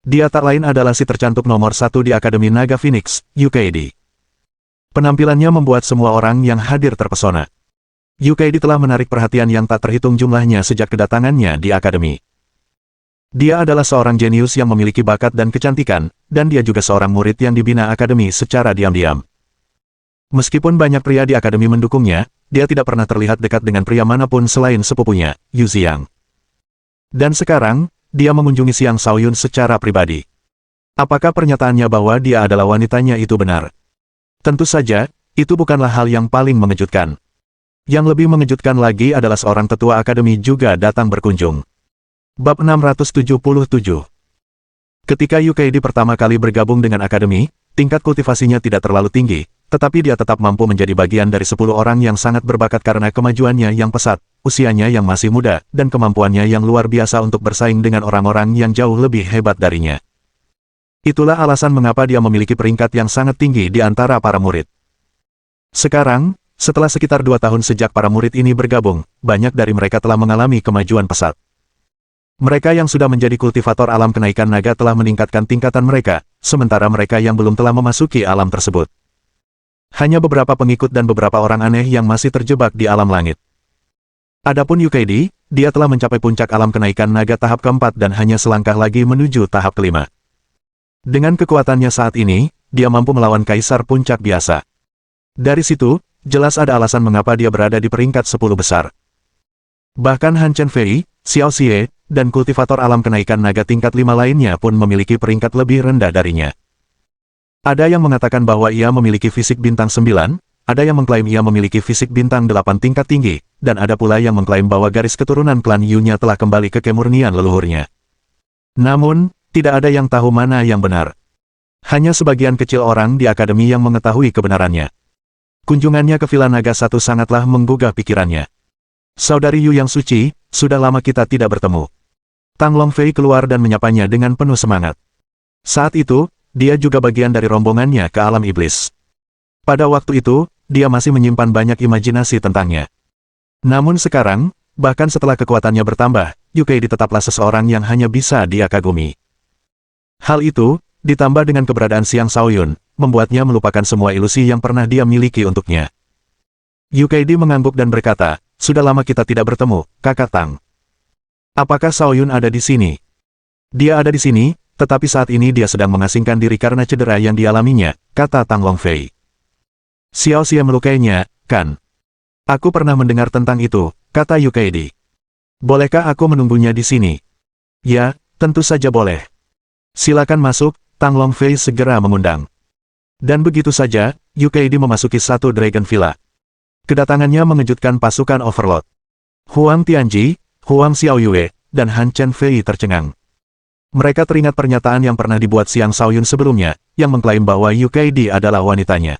Dia tak lain adalah si tercantik nomor 1 di Akademi Naga Phoenix, UKD. Penampilannya membuat semua orang yang hadir terpesona. UKD telah menarik perhatian yang tak terhitung jumlahnya sejak kedatangannya di Akademi. Dia adalah seorang jenius yang memiliki bakat dan kecantikan, dan dia juga seorang murid yang dibina Akademi secara diam-diam. Meskipun banyak pria di Akademi mendukungnya, dia tidak pernah terlihat dekat dengan pria manapun selain sepupunya, Yu Xiang. Dan sekarang, dia mengunjungi Xiang Shaoyun secara pribadi. Apakah pernyataannya bahwa dia adalah wanitanya itu benar? Tentu saja, itu bukanlah hal yang paling mengejutkan. Yang lebih mengejutkan lagi adalah seorang tetua akademi juga datang berkunjung. Bab 677. Ketika UKD pertama kali bergabung dengan akademi, tingkat kultivasinya tidak terlalu tinggi, tetapi dia tetap mampu menjadi bagian dari 10 orang yang sangat berbakat karena kemajuannya yang pesat, usianya yang masih muda, dan kemampuannya yang luar biasa untuk bersaing dengan orang-orang yang jauh lebih hebat darinya. Itulah alasan mengapa dia memiliki peringkat yang sangat tinggi di antara para murid. Sekarang, setelah sekitar 2 tahun sejak para murid ini bergabung, banyak dari mereka telah mengalami kemajuan pesat. Mereka yang sudah menjadi kultivator alam kenaikan naga telah meningkatkan tingkatan mereka, sementara mereka yang belum telah memasuki alam tersebut. Hanya beberapa pengikut dan beberapa orang aneh yang masih terjebak di alam langit. Adapun UKD, dia telah mencapai puncak alam kenaikan naga tahap keempat dan hanya selangkah lagi menuju tahap kelima. Dengan kekuatannya saat ini, dia mampu melawan kaisar puncak biasa. Dari situ, jelas ada alasan mengapa dia berada di peringkat 10 besar. Bahkan Han Chen Fei, Xiao Xie, dan kultivator alam kenaikan naga tingkat 5 lainnya pun memiliki peringkat lebih rendah darinya. Ada yang mengatakan bahwa ia memiliki fisik bintang 9, ada yang mengklaim ia memiliki fisik bintang 8 tingkat tinggi, dan ada pula yang mengklaim bahwa garis keturunan klan Yu-nya telah kembali ke kemurnian leluhurnya. Namun, tidak ada yang tahu mana yang benar. Hanya sebagian kecil orang di akademi yang mengetahui kebenarannya. Kunjungannya ke Villa Naga 1 sangatlah menggugah pikirannya. Saudari Yu yang suci, sudah lama kita tidak bertemu. Tang Longfei keluar dan menyapanya dengan penuh semangat. Saat itu, dia juga bagian dari rombongannya ke alam iblis. Pada waktu itu, dia masih menyimpan banyak imajinasi tentangnya. Namun sekarang, bahkan setelah kekuatannya bertambah, UKD tetaplah seseorang yang hanya bisa dia kagumi. Hal itu, ditambah dengan keberadaan Xiang Shaoyun, membuatnya melupakan semua ilusi yang pernah dia miliki untuknya. UKD mengangguk dan berkata, sudah lama kita tidak bertemu, kakak Tang. Apakah Shaoyun ada di sini? Dia ada di sini, tetapi saat ini dia sedang mengasingkan diri karena cedera yang dialaminya, kata Tang Longfei. Xiao Xie melukainya, kan? Aku pernah mendengar tentang itu, kata UKD. Bolehkah aku menunggunya di sini? Ya, tentu saja boleh. Silakan masuk, Tang Longfei segera mengundang. Dan begitu saja, UKD memasuki satu Dragon Villa. Kedatangannya mengejutkan pasukan Overlord. Huang Tianji, Huang Xiaoyue, dan Han Chen Fei tercengang. Mereka teringat pernyataan yang pernah dibuat Xiang Shaoyun sebelumnya, yang mengklaim bahwa UKD adalah wanitanya.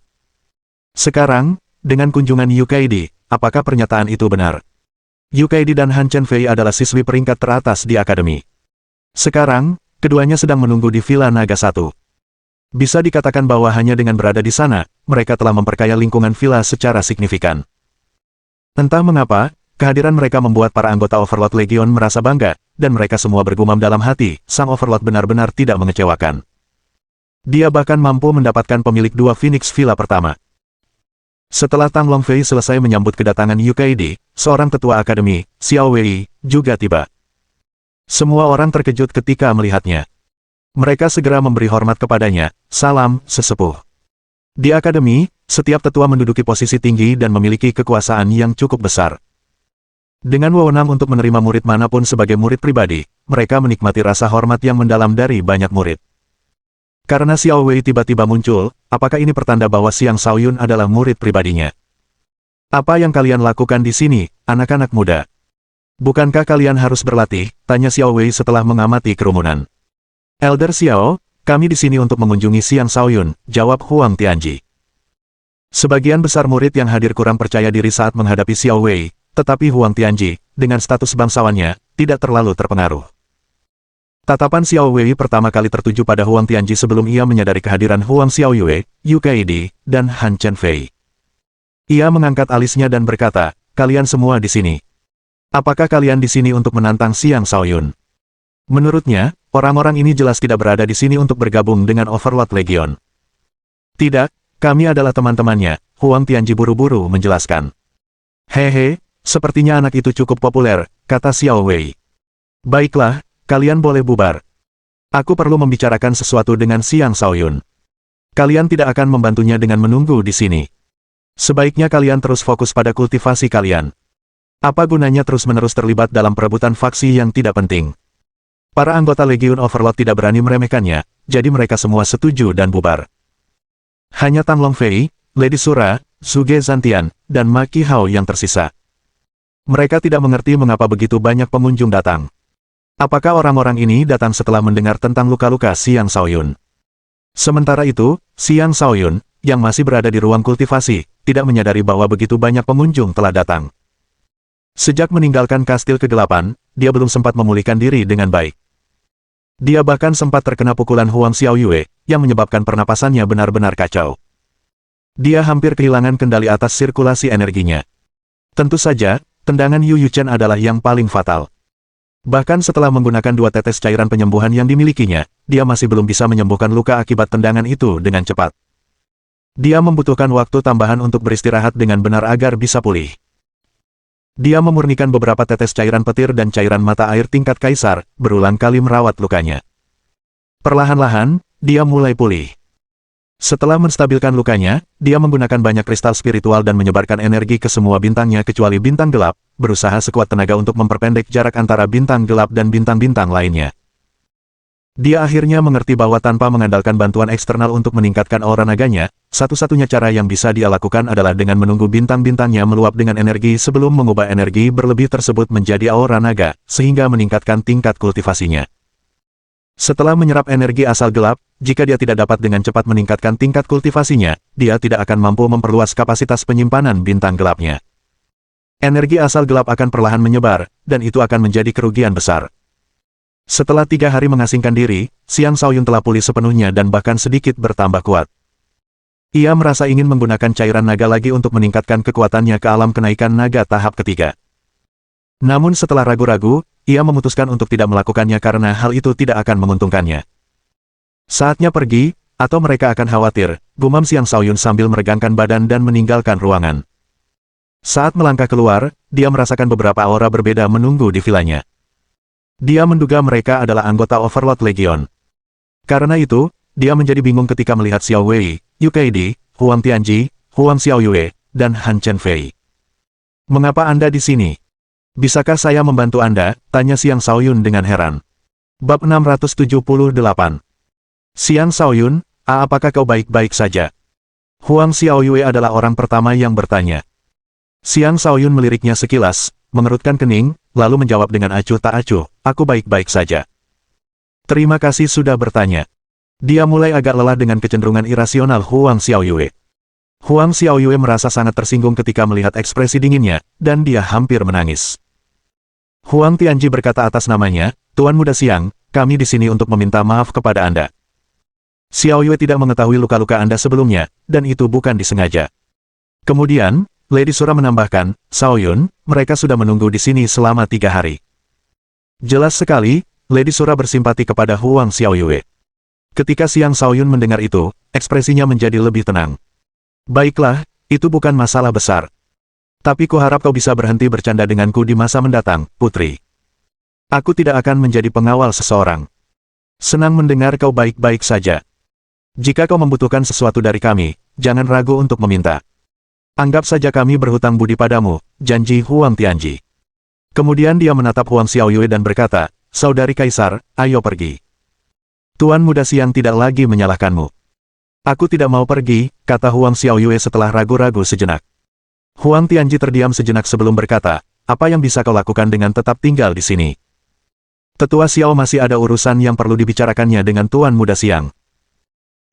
Sekarang, dengan kunjungan UKD, apakah pernyataan itu benar? UKD dan Han Chen Fei adalah siswi peringkat teratas di akademi. Sekarang, keduanya sedang menunggu di Villa Naga 1. Bisa dikatakan bahwa hanya dengan berada di sana, mereka telah memperkaya lingkungan villa secara signifikan. Entah mengapa, kehadiran mereka membuat para anggota Overlord Legion merasa bangga, dan mereka semua bergumam dalam hati, sang Overlord benar-benar tidak mengecewakan. Dia bahkan mampu mendapatkan pemilik 2 Phoenix Villa pertama. Setelah Tang Longfei selesai menyambut kedatangan UKD, seorang tetua akademi, Xiao Wei, juga tiba. Semua orang terkejut ketika melihatnya. Mereka segera memberi hormat kepadanya, salam, sesepuh. Di akademi, setiap tetua menduduki posisi tinggi dan memiliki kekuasaan yang cukup besar. Dengan wewenang untuk menerima murid manapun sebagai murid pribadi, mereka menikmati rasa hormat yang mendalam dari banyak murid. Karena Xiao Wei tiba-tiba muncul, apakah ini pertanda bahwa Xiang Shaoyun adalah murid pribadinya? Apa yang kalian lakukan di sini, anak-anak muda? Bukankah kalian harus berlatih? Tanya Xiao Wei setelah mengamati kerumunan. Elder Xiao, kami di sini untuk mengunjungi Xiang Shaoyun, jawab Huang Tianji. Sebagian besar murid yang hadir kurang percaya diri saat menghadapi Xiao Wei, tetapi Huang Tianji, dengan status bangsawannya, tidak terlalu terpengaruh. Tatapan Xiao Wei pertama kali tertuju pada Huang Tianji sebelum ia menyadari kehadiran Huang Xiaoyue, UKD, dan Han Chen Fei. Ia mengangkat alisnya dan berkata, kalian semua di sini. Apakah kalian di sini untuk menantang Xiang Shaoyun? Menurutnya, orang-orang ini jelas tidak berada di sini untuk bergabung dengan Overlord Legion. Tidak, kami adalah teman-temannya, Huang Tianji buru-buru menjelaskan. Hehe, sepertinya anak itu cukup populer, kata Xiao Wei. Baiklah, kalian boleh bubar. Aku perlu membicarakan sesuatu dengan Xiang Shaoyun. Kalian tidak akan membantunya dengan menunggu di sini. Sebaiknya kalian terus fokus pada kultivasi kalian. Apa gunanya terus-menerus terlibat dalam perebutan faksi yang tidak penting? Para anggota Legion Overlord tidak berani meremehkannya, jadi mereka semua setuju dan bubar. Hanya Tang Longfei, Lady Sura, Zhuge Zantian, dan Ma Qihao yang tersisa. Mereka tidak mengerti mengapa begitu banyak pengunjung datang. Apakah orang-orang ini datang setelah mendengar tentang luka-luka Xiang Shaoyun? Sementara itu, Xiang Shaoyun, yang masih berada di ruang kultivasi, tidak menyadari bahwa begitu banyak pengunjung telah datang. Sejak meninggalkan kastil kegelapan, dia belum sempat memulihkan diri dengan baik. Dia bahkan sempat terkena pukulan Huang Xiaoyue, yang menyebabkan pernapasannya benar-benar kacau. Dia hampir kehilangan kendali atas sirkulasi energinya. Tentu saja, tendangan Yu Yuchen adalah yang paling fatal. Bahkan setelah menggunakan 2 tetes cairan penyembuhan yang dimilikinya, dia masih belum bisa menyembuhkan luka akibat tendangan itu dengan cepat. Dia membutuhkan waktu tambahan untuk beristirahat dengan benar agar bisa pulih. Dia memurnikan beberapa tetes cairan petir dan cairan mata air tingkat kaisar, berulang kali merawat lukanya. Perlahan-lahan, dia mulai pulih. Setelah menstabilkan lukanya, dia menggunakan banyak kristal spiritual dan menyebarkan energi ke semua bintangnya kecuali bintang gelap, berusaha sekuat tenaga untuk memperpendek jarak antara bintang gelap dan bintang-bintang lainnya. Dia akhirnya mengerti bahwa tanpa mengandalkan bantuan eksternal untuk meningkatkan aura naganya, satu-satunya cara yang bisa dia lakukan adalah dengan menunggu bintang-bintangnya meluap dengan energi sebelum mengubah energi berlebih tersebut menjadi aura naga, sehingga meningkatkan tingkat kultivasinya. Setelah menyerap energi asal gelap, jika dia tidak dapat dengan cepat meningkatkan tingkat kultivasinya, dia tidak akan mampu memperluas kapasitas penyimpanan bintang gelapnya. Energi asal gelap akan perlahan menyebar, dan itu akan menjadi kerugian besar. Setelah 3 hari mengasingkan diri, Xiang Shaoyun telah pulih sepenuhnya dan bahkan sedikit bertambah kuat. Ia merasa ingin menggunakan cairan naga lagi untuk meningkatkan kekuatannya ke alam kenaikan naga tahap ketiga. Namun setelah ragu-ragu, ia memutuskan untuk tidak melakukannya karena hal itu tidak akan menguntungkannya. Saatnya pergi, atau mereka akan khawatir, gumam Xiang Shaoyun sambil meregangkan badan dan meninggalkan ruangan. Saat melangkah keluar, dia merasakan beberapa aura berbeda menunggu di vilanya. Dia menduga mereka adalah anggota Overlord Legion. Karena itu, dia menjadi bingung ketika melihat Xiao Wei, Yu Keidi, Huang Tianji, Huang Xiaoyue, dan Han Chenfei. "Mengapa Anda di sini? Bisakah saya membantu Anda?" tanya Xiang Shaoyun dengan heran. Bab 678. Xiang Shaoyun, apakah kau baik-baik saja? Huang Xiaoyue adalah orang pertama yang bertanya. Xiang Shaoyun meliriknya sekilas, mengerutkan kening, lalu menjawab dengan acuh tak acuh, "Aku baik-baik saja." "Terima kasih sudah bertanya." Dia mulai agak lelah dengan kecenderungan irasional Huang Xiaoyue. Huang Xiaoyue merasa sangat tersinggung ketika melihat ekspresi dinginnya, dan dia hampir menangis. Huang Tianji berkata atas namanya, "Tuan Muda Xiang, kami di sini untuk meminta maaf kepada Anda. Xiaoyue tidak mengetahui luka-luka Anda sebelumnya, dan itu bukan disengaja." Kemudian, Lady Sura menambahkan, "Shaoyun, mereka sudah menunggu di sini selama 3 hari." Jelas sekali, Lady Sura bersimpati kepada Huang Xiaoyue. Ketika Xiang Shaoyun mendengar itu, ekspresinya menjadi lebih tenang. "Baiklah, itu bukan masalah besar. Tapi kuharap kau bisa berhenti bercanda denganku di masa mendatang, putri. Aku tidak akan menjadi pengawal seseorang. Senang mendengar kau baik-baik saja. Jika kau membutuhkan sesuatu dari kami, jangan ragu untuk meminta. Anggap saja kami berhutang budi padamu," janji Huang Tianji. Kemudian dia menatap Huang Xiaoyue dan berkata, "Saudari Kaisar, ayo pergi. Tuan Muda Xiang tidak lagi menyalahkanmu." "Aku tidak mau pergi," kata Huang Xiaoyue setelah ragu-ragu sejenak. Huang Tianji terdiam sejenak sebelum berkata, "Apa yang bisa kau lakukan dengan tetap tinggal di sini? Tetua Xiao masih ada urusan yang perlu dibicarakannya dengan Tuan Muda Xiang.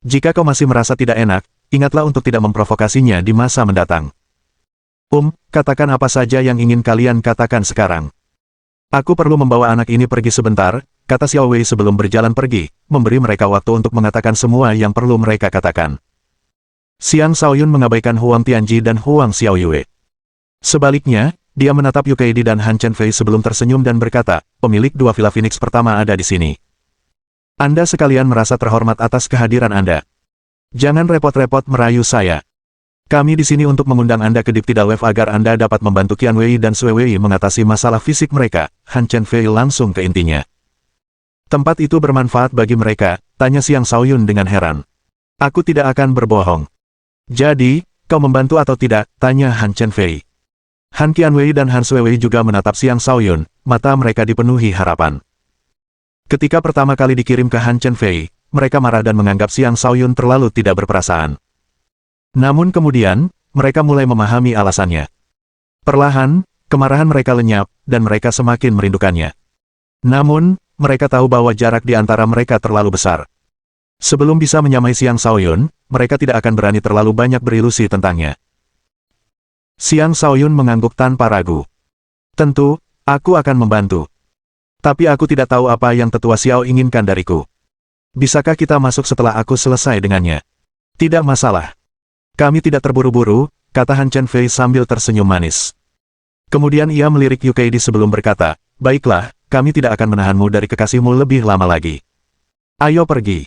Jika kau masih merasa tidak enak, ingatlah untuk tidak memprovokasinya di masa mendatang. Katakan apa saja yang ingin kalian katakan sekarang. Aku perlu membawa anak ini pergi sebentar," kata Xiao Wei sebelum berjalan pergi, memberi mereka waktu untuk mengatakan semua yang perlu mereka katakan. Xiang Shaoyun mengabaikan Huang Tianji dan Huang Xiaoyue. Sebaliknya, dia menatap Yu Keidi dan Han Chenfei sebelum tersenyum dan berkata, "Pemilik 2 Villa Phoenix pertama ada di sini. Anda sekalian merasa terhormat atas kehadiran Anda. Jangan repot-repot merayu saya. Kami di sini untuk mengundang Anda ke Deep Tidal Wave agar Anda dapat membantu Qian Wei dan Sui Wei mengatasi masalah fisik mereka." Han Chenfei langsung ke intinya. "Tempat itu bermanfaat bagi mereka?" tanya Xiang Shaoyun dengan heran. "Aku tidak akan berbohong." "Jadi, kau membantu atau tidak?" tanya Han Chenfei. Han Qianwei dan Han Sui Wei juga menatap Xiang Shaoyun, mata mereka dipenuhi harapan. Ketika pertama kali dikirim ke Han Chenfei, mereka marah dan menganggap Xiang Shaoyun terlalu tidak berperasaan. Namun kemudian, mereka mulai memahami alasannya. Perlahan, kemarahan mereka lenyap, dan mereka semakin merindukannya. Namun, mereka tahu bahwa jarak di antara mereka terlalu besar. Sebelum bisa menyamai Xiang Shaoyun, mereka tidak akan berani terlalu banyak berilusi tentangnya. Xiang Shaoyun mengangguk tanpa ragu. Tentu, aku akan membantu. Tapi aku tidak tahu apa yang Tetua Xiao inginkan dariku. Bisakah kita masuk setelah aku selesai dengannya? Tidak masalah. Kami tidak terburu-buru, kata Han Chen Fei sambil tersenyum manis. Kemudian ia melirik Yu Keidi sebelum berkata, baiklah, kami tidak akan menahanmu dari kekasihmu lebih lama lagi. Ayo pergi.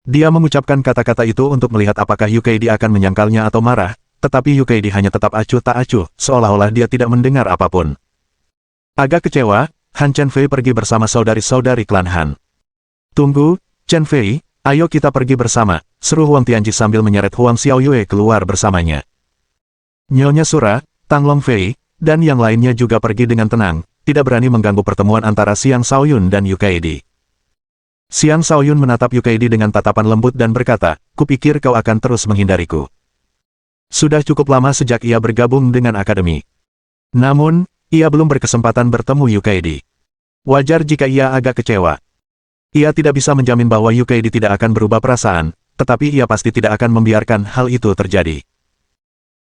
Dia mengucapkan kata-kata itu untuk melihat apakah Yu Keidi akan menyangkalnya atau marah, tetapi Yu Keidi hanya tetap acuh tak acuh, seolah-olah dia tidak mendengar apapun. Agak kecewa, Han Chen Fei pergi bersama saudari-saudari klan Han. Tunggu, Chen Fei, ayo kita pergi bersama, seru Huang Tianji sambil menyeret Huang Xiaoyue keluar bersamanya. Nyonya Sura, Tang Long Fei, dan yang lainnya juga pergi dengan tenang, tidak berani mengganggu pertemuan antara Xiang Shaoyun dan Yu Keidi. Xiang Shaoyun menatap Yu Keidi dengan tatapan lembut dan berkata, kupikir kau akan terus menghindariku. Sudah cukup lama sejak ia bergabung dengan akademi. Namun, ia belum berkesempatan bertemu Yu Keidi. Wajar jika ia agak kecewa. Ia tidak bisa menjamin bahwa Yu Keidi tidak akan berubah perasaan, tetapi ia pasti tidak akan membiarkan hal itu terjadi.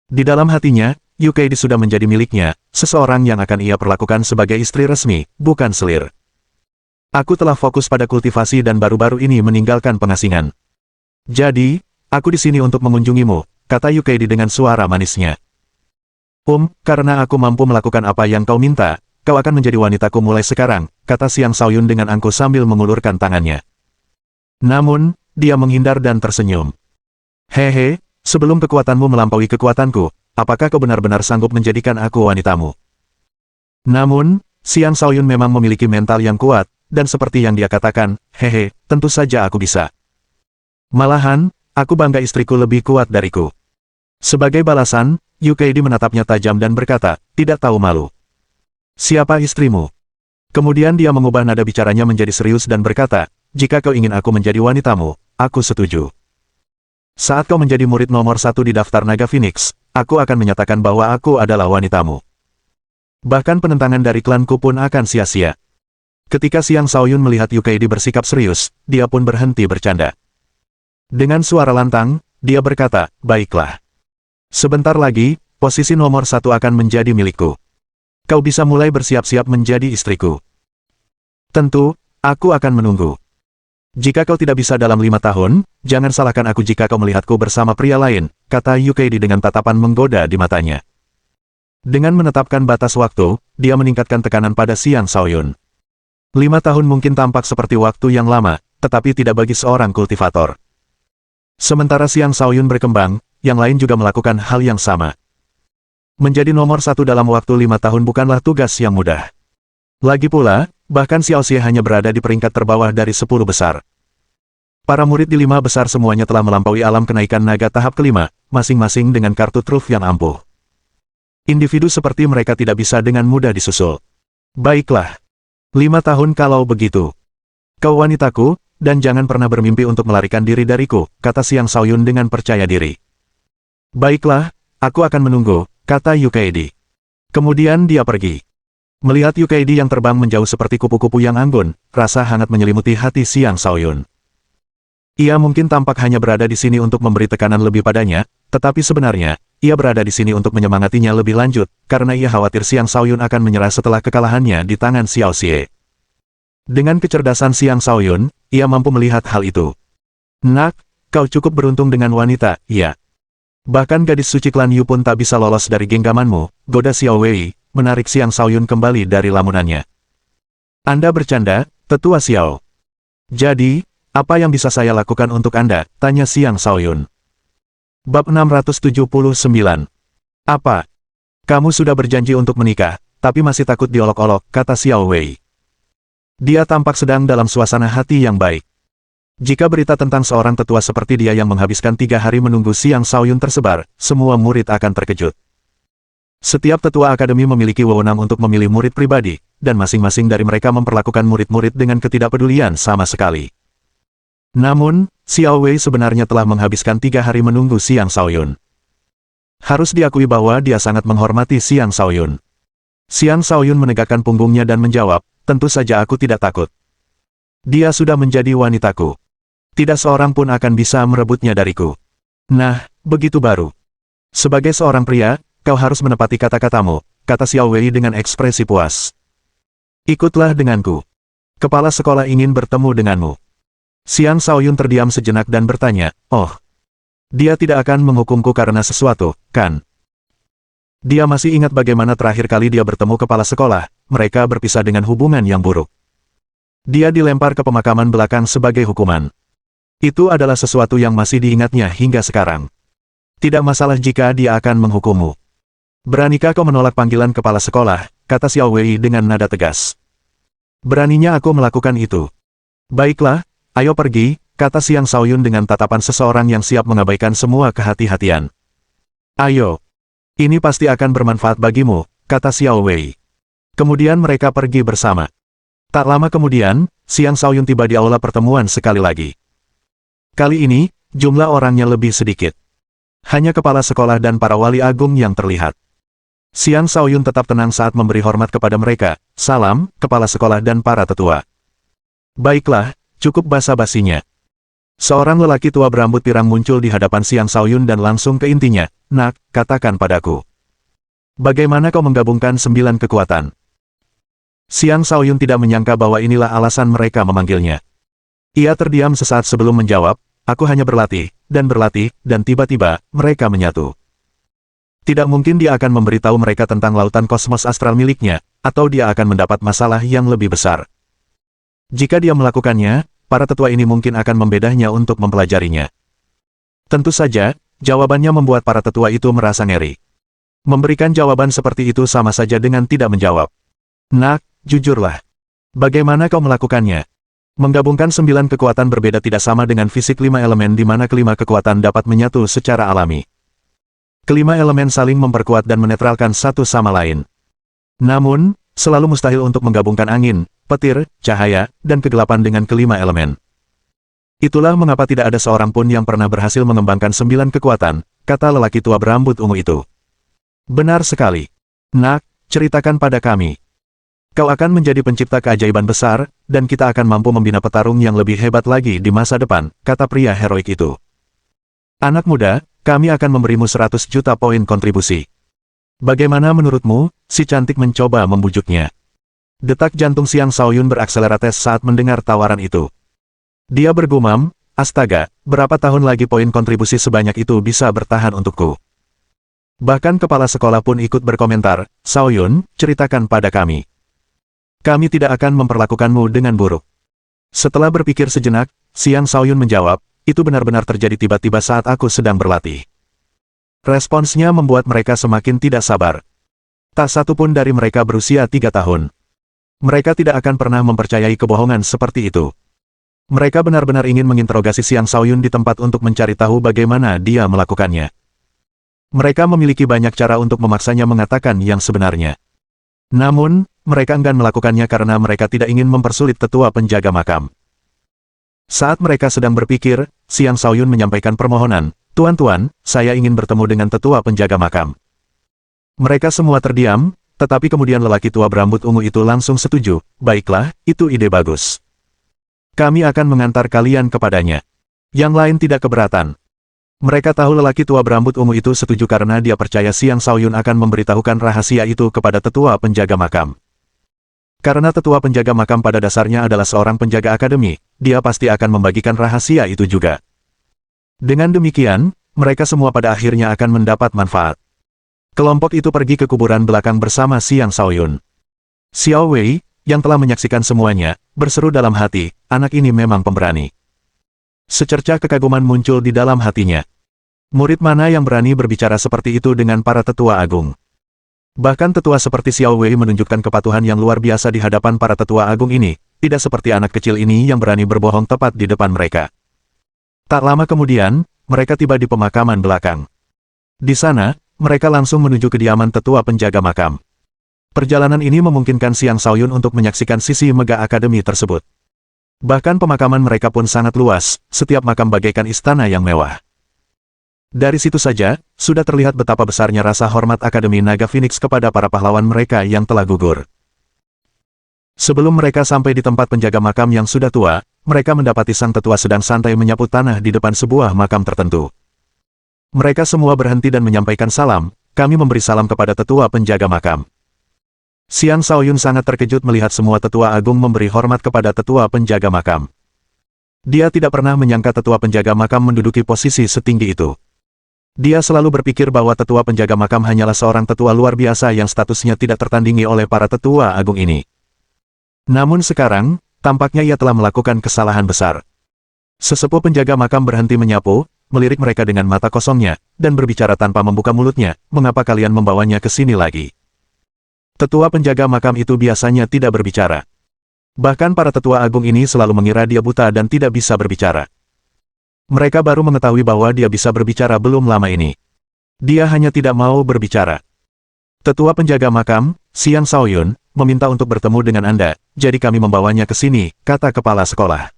Di dalam hatinya, Yu Keidi sudah menjadi miliknya, seseorang yang akan ia perlakukan sebagai istri resmi, bukan selir. Aku telah fokus pada kultivasi dan baru-baru ini meninggalkan pengasingan. Jadi, aku di sini untuk mengunjungimu, kata Yu Keidi dengan suara manisnya. Karena aku mampu melakukan apa yang kau minta, kau akan menjadi wanitaku mulai sekarang, kata Xiang Shaoyun dengan angkuh sambil mengulurkan tangannya. Namun, dia menghindar dan tersenyum. Hehe, sebelum kekuatanmu melampaui kekuatanku, apakah kau benar-benar sanggup menjadikan aku wanitamu? Namun, Xiang Shaoyun memang memiliki mental yang kuat, dan seperti yang dia katakan, hehe, tentu saja aku bisa. Malahan, aku bangga istriku lebih kuat dariku. Sebagai balasan, Yu Keidi menatapnya tajam dan berkata, tidak tahu malu. Siapa istrimu? Kemudian dia mengubah nada bicaranya menjadi serius dan berkata, jika kau ingin aku menjadi wanitamu, aku setuju. Saat kau menjadi murid nomor 1 di daftar Naga Phoenix, aku akan menyatakan bahwa aku adalah wanitamu. Bahkan penentangan dari klanku pun akan sia-sia. Ketika Xiang Shaoyun melihat Yu Keidi bersikap serius, dia pun berhenti bercanda. Dengan suara lantang, dia berkata, baiklah. Sebentar lagi, posisi nomor 1 akan menjadi milikku. Kau bisa mulai bersiap-siap menjadi istriku. Tentu, aku akan menunggu. Jika kau tidak bisa dalam 5 tahun, jangan salahkan aku jika kau melihatku bersama pria lain, kata Yu Keidi dengan tatapan menggoda di matanya. Dengan menetapkan batas waktu, dia meningkatkan tekanan pada Xiang Shaoyun. 5 tahun mungkin tampak seperti waktu yang lama, tetapi tidak bagi seorang kultivator. Sementara Xiang Shaoyun berkembang, yang lain juga melakukan hal yang sama. Menjadi nomor 1 dalam waktu 5 tahun bukanlah tugas yang mudah. Lagi pula, bahkan Xiao Xie hanya berada di peringkat terbawah dari 10 besar. Para murid di 5 besar semuanya telah melampaui alam kenaikan naga tahap kelima, masing-masing dengan kartu truf yang ampuh. Individu seperti mereka tidak bisa dengan mudah disusul. Baiklah. 5 tahun kalau begitu. Kau wanitaku, dan jangan pernah bermimpi untuk melarikan diri dariku, kata Xiang Shaoyun dengan percaya diri. Baiklah, aku akan menunggu, kata Yu Keidi. Kemudian dia pergi. Melihat Yu Keidi yang terbang menjauh seperti kupu-kupu yang anggun, rasa hangat menyelimuti hati Xiang Shaoyun. Ia mungkin tampak hanya berada di sini untuk memberi tekanan lebih padanya, tetapi sebenarnya, ia berada di sini untuk menyemangatinya lebih lanjut, karena ia khawatir Xiang Shaoyun akan menyerah setelah kekalahannya di tangan Xiao Xie. Dengan kecerdasan Xiang Shaoyun, ia mampu melihat hal itu. Nak, kau cukup beruntung dengan wanita, ya. Bahkan gadis suci klan Yu pun tak bisa lolos dari genggamanmu, goda Xiao Wei, menarik Xiang Shaoyun kembali dari lamunannya. Anda bercanda, Tetua Xiao. Jadi, apa yang bisa saya lakukan untuk Anda, tanya Xiang Shaoyun. Bab 679. Apa? Kamu sudah berjanji untuk menikah, tapi masih takut diolok-olok, kata Xiao Wei. Dia tampak sedang dalam suasana hati yang baik. Jika berita tentang seorang tetua seperti dia yang menghabiskan 3 hari menunggu Xiang Shaoyun tersebar, semua murid akan terkejut. Setiap tetua akademi memiliki wewenang untuk memilih murid pribadi, dan masing-masing dari mereka memperlakukan murid-murid dengan ketidakpedulian sama sekali. Namun, Xiao Wei sebenarnya telah menghabiskan 3 hari menunggu Xiang Shaoyun. Harus diakui bahwa dia sangat menghormati Xiang Shaoyun. Xiang Shaoyun menegakkan punggungnya dan menjawab, tentu saja aku tidak takut. Dia sudah menjadi wanitaku. Tidak seorang pun akan bisa merebutnya dariku. Nah, begitu baru. Sebagai seorang pria, kau harus menepati kata-katamu, kata Xiao Wei dengan ekspresi puas. Ikutlah denganku. Kepala sekolah ingin bertemu denganmu. Xiang Shaoyun terdiam sejenak dan bertanya, oh, dia tidak akan menghukumku karena sesuatu, kan? Dia masih ingat bagaimana terakhir kali dia bertemu kepala sekolah, mereka berpisah dengan hubungan yang buruk. Dia dilempar ke pemakaman belakang sebagai hukuman. Itu adalah sesuatu yang masih diingatnya hingga sekarang. Tidak masalah jika dia akan menghukummu. Beranikah kau menolak panggilan kepala sekolah, kata Xiao Wei dengan nada tegas. Beraninya aku melakukan itu. Baiklah, ayo pergi, kata Xiang Shaoyun dengan tatapan seseorang yang siap mengabaikan semua kehati-hatian. Ayo. Ini pasti akan bermanfaat bagimu, kata Xiao Wei. Kemudian mereka pergi bersama. Tak lama kemudian, Xiang Shaoyun tiba di aula pertemuan sekali lagi. Kali ini, jumlah orangnya lebih sedikit. Hanya kepala sekolah dan para wali agung yang terlihat. Xiang Shaoyun tetap tenang saat memberi hormat kepada mereka. Salam, kepala sekolah dan para tetua. Baiklah, cukup basa-basinya. Seorang lelaki tua berambut pirang muncul di hadapan Xiang Shaoyun dan langsung ke intinya. Nak, katakan padaku. Bagaimana kau menggabungkan 9 kekuatan? Xiang Shaoyun tidak menyangka bahwa inilah alasan mereka memanggilnya. Ia terdiam sesaat sebelum menjawab, aku hanya berlatih, dan tiba-tiba, mereka menyatu. Tidak mungkin dia akan memberitahu mereka tentang lautan kosmos astral miliknya, atau dia akan mendapat masalah yang lebih besar. Jika dia melakukannya, para tetua ini mungkin akan membedahnya untuk mempelajarinya. Tentu saja, jawabannya membuat para tetua itu merasa ngeri. Memberikan jawaban seperti itu sama saja dengan tidak menjawab. Nak, jujurlah. Bagaimana kau melakukannya? Menggabungkan 9 kekuatan berbeda tidak sama dengan fisik 5 elemen di mana kelima kekuatan dapat menyatu secara alami. Kelima elemen saling memperkuat dan menetralkan satu sama lain. Namun, selalu mustahil untuk menggabungkan angin, petir, cahaya, dan kegelapan dengan kelima elemen. Itulah mengapa tidak ada seorang pun yang pernah berhasil mengembangkan 9 kekuatan, kata lelaki tua berambut ungu itu. Benar sekali. Nak, ceritakan pada kami. Kau akan menjadi pencipta keajaiban besar, dan kita akan mampu membina petarung yang lebih hebat lagi di masa depan, kata pria heroik itu. Anak muda, kami akan memberimu 100 juta poin kontribusi. Bagaimana menurutmu? Si cantik mencoba membujuknya. Detak jantung Xiang Shaoyun berakselerates saat mendengar tawaran itu. Dia bergumam, astaga, berapa tahun lagi poin kontribusi sebanyak itu bisa bertahan untukku? Bahkan kepala sekolah pun ikut berkomentar, Shaoyun, ceritakan pada kami. Kami tidak akan memperlakukanmu dengan buruk. Setelah berpikir sejenak, Xiang Shaoyun menjawab, itu benar-benar terjadi tiba-tiba saat aku sedang berlatih. Responsnya membuat mereka semakin tidak sabar. Tak satu pun dari mereka berusia 3 tahun. Mereka tidak akan pernah mempercayai kebohongan seperti itu. Mereka benar-benar ingin menginterogasi Xiang Shaoyun di tempat untuk mencari tahu bagaimana dia melakukannya. Mereka memiliki banyak cara untuk memaksanya mengatakan yang sebenarnya. Namun, mereka enggan melakukannya karena mereka tidak ingin mempersulit tetua penjaga makam. Saat mereka sedang berpikir, Xiang Shaoyun menyampaikan permohonan, Tuan-tuan, saya ingin bertemu dengan tetua penjaga makam. Mereka semua terdiam, tetapi kemudian lelaki tua berambut ungu itu langsung setuju, baiklah, itu ide bagus. Kami akan mengantar kalian kepadanya. Yang lain tidak keberatan. Mereka tahu lelaki tua berambut ungu itu setuju karena dia percaya Xiang Shaoyun akan memberitahukan rahasia itu kepada tetua penjaga makam. Karena tetua penjaga makam pada dasarnya adalah seorang penjaga akademi, dia pasti akan membagikan rahasia itu juga. Dengan demikian, mereka semua pada akhirnya akan mendapat manfaat. Kelompok itu pergi ke kuburan belakang bersama Xiang Shaoyun. Xiao Wei, yang telah menyaksikan semuanya, berseru dalam hati, anak ini memang pemberani. Secercah kekaguman muncul di dalam hatinya. Murid mana yang berani berbicara seperti itu dengan para tetua agung? Bahkan tetua seperti Xiao Wei menunjukkan kepatuhan yang luar biasa di hadapan para tetua agung ini, tidak seperti anak kecil ini yang berani berbohong tepat di depan mereka. Tak lama kemudian, mereka tiba di pemakaman belakang. Di sana, mereka langsung menuju kediaman tetua penjaga makam. Perjalanan ini memungkinkan Xiang Shaoyun untuk menyaksikan sisi megah akademi tersebut. Bahkan pemakaman mereka pun sangat luas, setiap makam bagaikan istana yang mewah. Dari situ saja, sudah terlihat betapa besarnya rasa hormat Akademi Naga Phoenix kepada para pahlawan mereka yang telah gugur. Sebelum mereka sampai di tempat penjaga makam yang sudah tua, mereka mendapati sang tetua sedang santai menyapu tanah di depan sebuah makam tertentu. Mereka semua berhenti dan menyampaikan salam. Kami memberi salam kepada tetua penjaga makam. Xiang Shaoyun sangat terkejut melihat semua tetua agung memberi hormat kepada tetua penjaga makam. Dia tidak pernah menyangka tetua penjaga makam menduduki posisi setinggi itu. Dia selalu berpikir bahwa tetua penjaga makam hanyalah seorang tetua luar biasa yang statusnya tidak tertandingi oleh para tetua agung ini. Namun sekarang, tampaknya ia telah melakukan kesalahan besar. Sesepuh penjaga makam berhenti menyapu, melirik mereka dengan mata kosongnya, dan berbicara tanpa membuka mulutnya, "Mengapa kalian membawanya ke sini lagi?" Tetua penjaga makam itu biasanya tidak berbicara. Bahkan para tetua agung ini selalu mengira dia buta dan tidak bisa berbicara. Mereka baru mengetahui bahwa dia bisa berbicara belum lama ini. Dia hanya tidak mau berbicara. Tetua penjaga makam, Xiang Shaoyun, meminta untuk bertemu dengan Anda, jadi kami membawanya ke sini, kata kepala sekolah.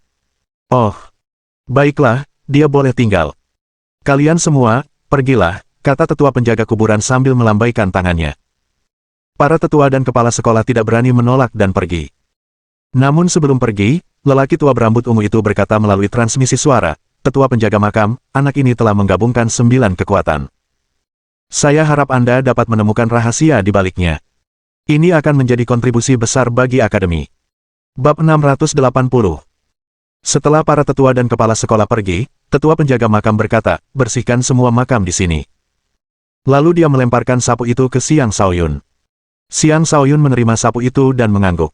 Oh, baiklah, dia boleh tinggal. Kalian semua, pergilah, kata tetua penjaga kuburan sambil melambaikan tangannya. Para tetua dan kepala sekolah tidak berani menolak dan pergi. Namun sebelum pergi, lelaki tua berambut ungu itu berkata melalui transmisi suara, "Tetua penjaga makam, anak ini telah menggabungkan 9 kekuatan. Saya harap Anda dapat menemukan rahasia di baliknya. Ini akan menjadi kontribusi besar bagi akademi." Bab 680. Setelah para tetua dan kepala sekolah pergi, tetua penjaga makam berkata, "Bersihkan semua makam di sini." Lalu dia melemparkan sapu itu ke Xiang Shaoyun. Xiang Shaoyun menerima sapu itu dan mengangguk.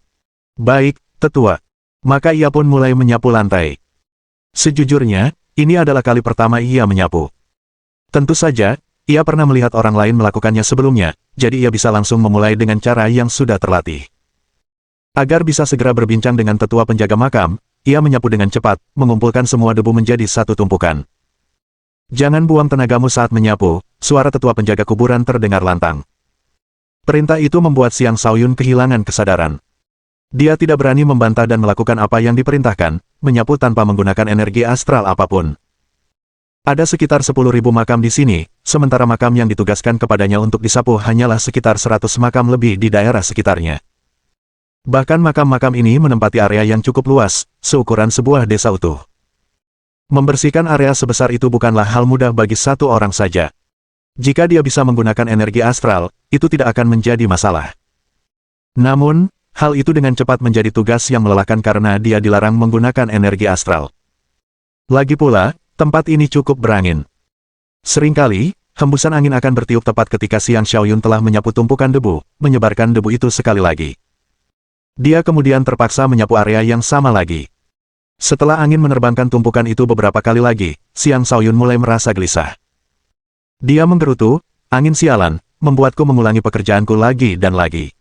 "Baik, tetua." Maka ia pun mulai menyapu lantai. Sejujurnya, ini adalah kali pertama ia menyapu. Tentu saja, ia pernah melihat orang lain melakukannya sebelumnya, jadi ia bisa langsung memulai dengan cara yang sudah terlatih. Agar bisa segera berbincang dengan tetua penjaga makam, ia menyapu dengan cepat, mengumpulkan semua debu menjadi satu tumpukan. "Jangan buang tenagamu saat menyapu," suara tetua penjaga kuburan terdengar lantang. Perintah itu membuat Xiang Shaoyun kehilangan kesadaran. Dia tidak berani membantah dan melakukan apa yang diperintahkan, menyapu tanpa menggunakan energi astral apapun. Ada sekitar 10.000 makam di sini, sementara makam yang ditugaskan kepadanya untuk disapu hanyalah sekitar 100 makam lebih di daerah sekitarnya. Bahkan makam-makam ini menempati area yang cukup luas, seukuran sebuah desa utuh. Membersihkan area sebesar itu bukanlah hal mudah bagi satu orang saja. Jika dia bisa menggunakan energi astral, itu tidak akan menjadi masalah. Namun, hal itu dengan cepat menjadi tugas yang melelahkan karena dia dilarang menggunakan energi astral. Lagi pula, tempat ini cukup berangin. Seringkali, hembusan angin akan bertiup tepat ketika Xiang Shaoyun telah menyapu tumpukan debu, menyebarkan debu itu sekali lagi. Dia kemudian terpaksa menyapu area yang sama lagi. Setelah angin menerbangkan tumpukan itu beberapa kali lagi, Xiang Shaoyun mulai merasa gelisah. Dia menggerutu, "Angin sialan, membuatku mengulangi pekerjaanku lagi dan lagi."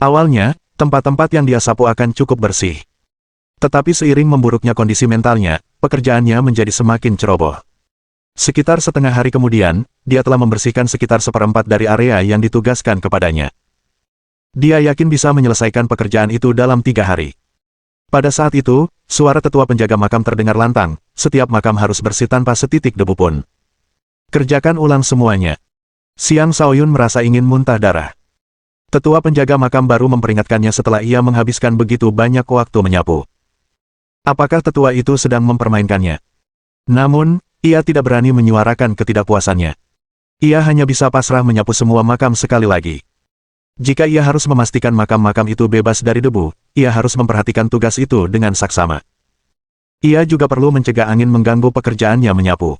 Awalnya, tempat-tempat yang dia sapu akan cukup bersih. Tetapi seiring memburuknya kondisi mentalnya, pekerjaannya menjadi semakin ceroboh. Sekitar setengah hari kemudian, dia telah membersihkan sekitar 1/4 dari area yang ditugaskan kepadanya. Dia yakin bisa menyelesaikan pekerjaan itu dalam 3 hari. Pada saat itu, suara tetua penjaga makam terdengar lantang, "Setiap makam harus bersih tanpa setitik debu pun. Kerjakan ulang semuanya." Xiang Shaoyun merasa ingin muntah darah. Tetua penjaga makam baru memperingatkannya setelah ia menghabiskan begitu banyak waktu menyapu. Apakah tetua itu sedang mempermainkannya? Namun, ia tidak berani menyuarakan ketidakpuasannya. Ia hanya bisa pasrah menyapu semua makam sekali lagi. Jika ia harus memastikan makam-makam itu bebas dari debu, ia harus memperhatikan tugas itu dengan saksama. Ia juga perlu mencegah angin mengganggu pekerjaannya menyapu.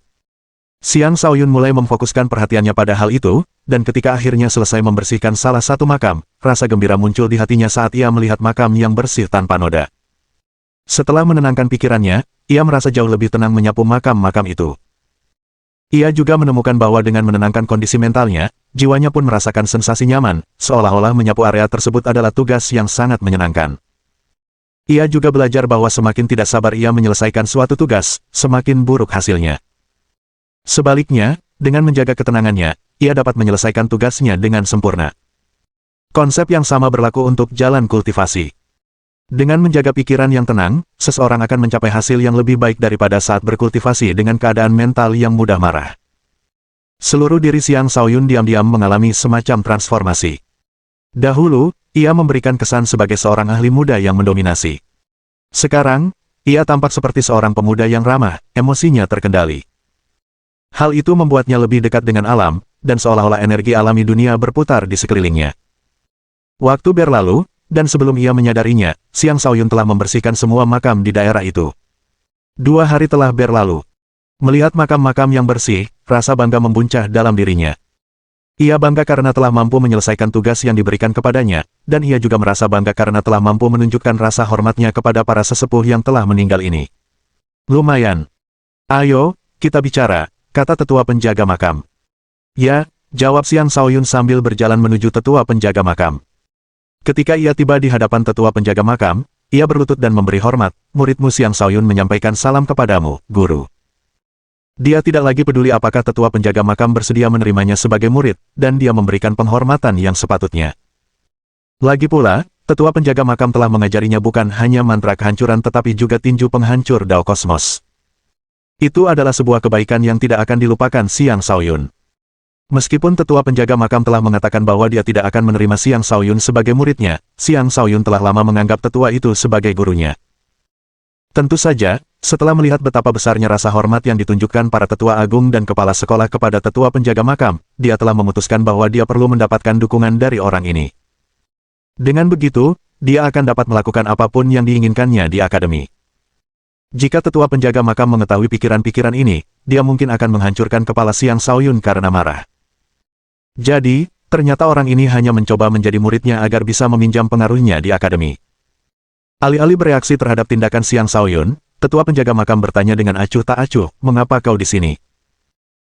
Xiang Shaoyun mulai memfokuskan perhatiannya pada hal itu, dan ketika akhirnya selesai membersihkan salah satu makam, rasa gembira muncul di hatinya saat ia melihat makam yang bersih tanpa noda. Setelah menenangkan pikirannya, ia merasa jauh lebih tenang menyapu makam-makam itu. Ia juga menemukan bahwa dengan menenangkan kondisi mentalnya, jiwanya pun merasakan sensasi nyaman, seolah-olah menyapu area tersebut adalah tugas yang sangat menyenangkan. Ia juga belajar bahwa semakin tidak sabar ia menyelesaikan suatu tugas, semakin buruk hasilnya. Sebaliknya, dengan menjaga ketenangannya, ia dapat menyelesaikan tugasnya dengan sempurna. Konsep yang sama berlaku untuk jalan kultivasi. Dengan menjaga pikiran yang tenang, seseorang akan mencapai hasil yang lebih baik daripada saat berkultivasi dengan keadaan mental yang mudah marah. Seluruh diri Xiang Shaoyun diam-diam mengalami semacam transformasi. Dahulu, ia memberikan kesan sebagai seorang ahli muda yang mendominasi. Sekarang, ia tampak seperti seorang pemuda yang ramah, emosinya terkendali. Hal itu membuatnya lebih dekat dengan alam, dan seolah-olah energi alami dunia berputar di sekelilingnya. Waktu berlalu, dan sebelum ia menyadarinya, Xiang Shaoyun telah membersihkan semua makam di daerah itu. 2 hari telah berlalu. Melihat makam-makam yang bersih, rasa bangga membuncah dalam dirinya. Ia bangga karena telah mampu menyelesaikan tugas yang diberikan kepadanya, dan ia juga merasa bangga karena telah mampu menunjukkan rasa hormatnya kepada para sesepuh yang telah meninggal ini. Lumayan. Ayo, kita bicara, kata tetua penjaga makam. Ya, jawab Xiang Shaoyun sambil berjalan menuju tetua penjaga makam. Ketika ia tiba di hadapan tetua penjaga makam, ia berlutut dan memberi hormat, muridmu Xiang Shaoyun menyampaikan salam kepadamu, guru. Dia tidak lagi peduli apakah tetua penjaga makam bersedia menerimanya sebagai murid, dan dia memberikan penghormatan yang sepatutnya. Lagi pula, tetua penjaga makam telah mengajarinya bukan hanya mantra kehancuran tetapi juga tinju penghancur dao kosmos. Itu adalah sebuah kebaikan yang tidak akan dilupakan Xiang Shaoyun. Meskipun tetua penjaga makam telah mengatakan bahwa dia tidak akan menerima Xiang Shaoyun sebagai muridnya, Xiang Shaoyun telah lama menganggap tetua itu sebagai gurunya. Tentu saja, setelah melihat betapa besarnya rasa hormat yang ditunjukkan para tetua agung dan kepala sekolah kepada tetua penjaga makam, dia telah memutuskan bahwa dia perlu mendapatkan dukungan dari orang ini. Dengan begitu, dia akan dapat melakukan apapun yang diinginkannya di akademi. Jika tetua penjaga makam mengetahui pikiran-pikiran ini, dia mungkin akan menghancurkan kepala Xiang Shaoyun karena marah. Jadi, ternyata orang ini hanya mencoba menjadi muridnya agar bisa meminjam pengaruhnya di akademi. Alih-alih bereaksi terhadap tindakan Xiang Shaoyun, tetua penjaga makam bertanya dengan acuh tak acuh, mengapa kau di sini?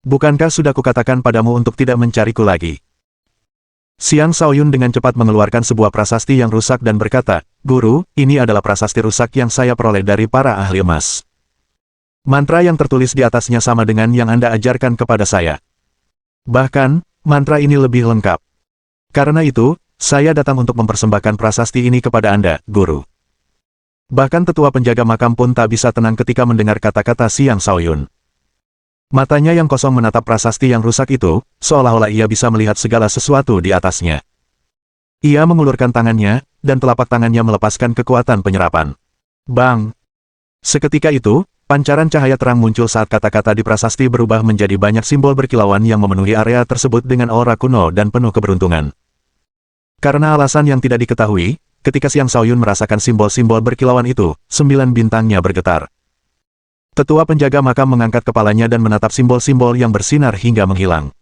Bukankah sudah kukatakan padamu untuk tidak mencariku lagi? Xiang Shaoyun dengan cepat mengeluarkan sebuah prasasti yang rusak dan berkata, Guru, ini adalah prasasti rusak yang saya peroleh dari para ahli emas. Mantra yang tertulis di atasnya sama dengan yang Anda ajarkan kepada saya. Bahkan, mantra ini lebih lengkap. Karena itu, saya datang untuk mempersembahkan prasasti ini kepada Anda, Guru. Bahkan tetua penjaga makam pun tak bisa tenang ketika mendengar kata-kata Xiang Shaoyun. Matanya yang kosong menatap prasasti yang rusak itu, seolah-olah ia bisa melihat segala sesuatu di atasnya. Ia mengulurkan tangannya, dan telapak tangannya melepaskan kekuatan penyerapan. Bang! Seketika itu, pancaran cahaya terang muncul saat kata-kata di prasasti berubah menjadi banyak simbol berkilauan yang memenuhi area tersebut dengan aura kuno dan penuh keberuntungan. Karena alasan yang tidak diketahui, ketika Xiang Shaoyun merasakan simbol-simbol berkilauan itu, 9 bintangnya bergetar. Tetua penjaga makam mengangkat kepalanya dan menatap simbol-simbol yang bersinar hingga menghilang.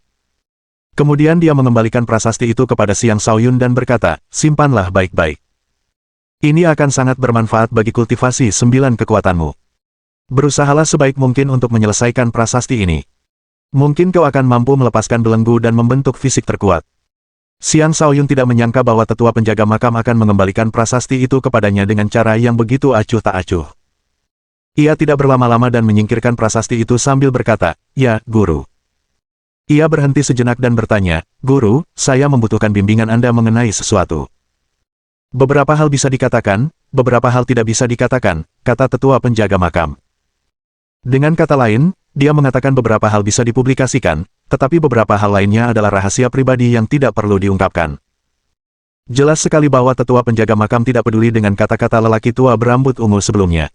Kemudian dia mengembalikan prasasti itu kepada Xiang Shaoyun dan berkata, simpanlah baik-baik. Ini akan sangat bermanfaat bagi kultivasi 9 kekuatanmu. Berusahalah sebaik mungkin untuk menyelesaikan prasasti ini. Mungkin kau akan mampu melepaskan belenggu dan membentuk fisik terkuat. Xiang Shaoyun tidak menyangka bahwa tetua penjaga makam akan mengembalikan prasasti itu kepadanya dengan cara yang begitu acuh tak acuh. Ia tidak berlama-lama dan menyingkirkan prasasti itu sambil berkata, ya, Guru. Ia berhenti sejenak dan bertanya, Guru, saya membutuhkan bimbingan Anda mengenai sesuatu. Beberapa hal bisa dikatakan, beberapa hal tidak bisa dikatakan, kata tetua penjaga makam. Dengan kata lain, dia mengatakan beberapa hal bisa dipublikasikan, tetapi beberapa hal lainnya adalah rahasia pribadi yang tidak perlu diungkapkan. Jelas sekali bahwa tetua penjaga makam tidak peduli dengan kata-kata lelaki tua berambut ungu sebelumnya.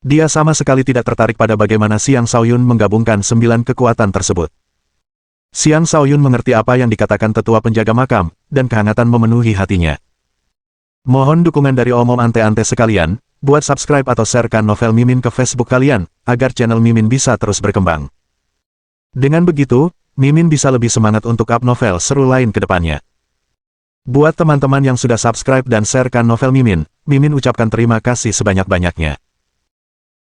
Dia sama sekali tidak tertarik pada bagaimana Xiang Shaoyun menggabungkan 9 kekuatan tersebut. Xiang Shaoyun mengerti apa yang dikatakan tetua penjaga makam, dan kehangatan memenuhi hatinya. Mohon dukungan dari omom ante-ante sekalian, buat subscribe atau sharekan novel Mimin ke Facebook kalian, agar channel Mimin bisa terus berkembang. Dengan begitu, Mimin bisa lebih semangat untuk up novel seru lain ke depannya. Buat teman-teman yang sudah subscribe dan sharekan novel Mimin, Mimin ucapkan terima kasih sebanyak-banyaknya.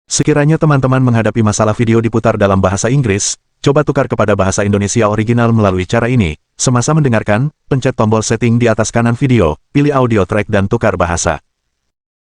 Sekiranya teman-teman menghadapi masalah video diputar dalam bahasa Inggris, coba tukar kepada bahasa Indonesia original melalui cara ini. Semasa mendengarkan, pencet tombol setting di atas kanan video, pilih audio track dan tukar bahasa.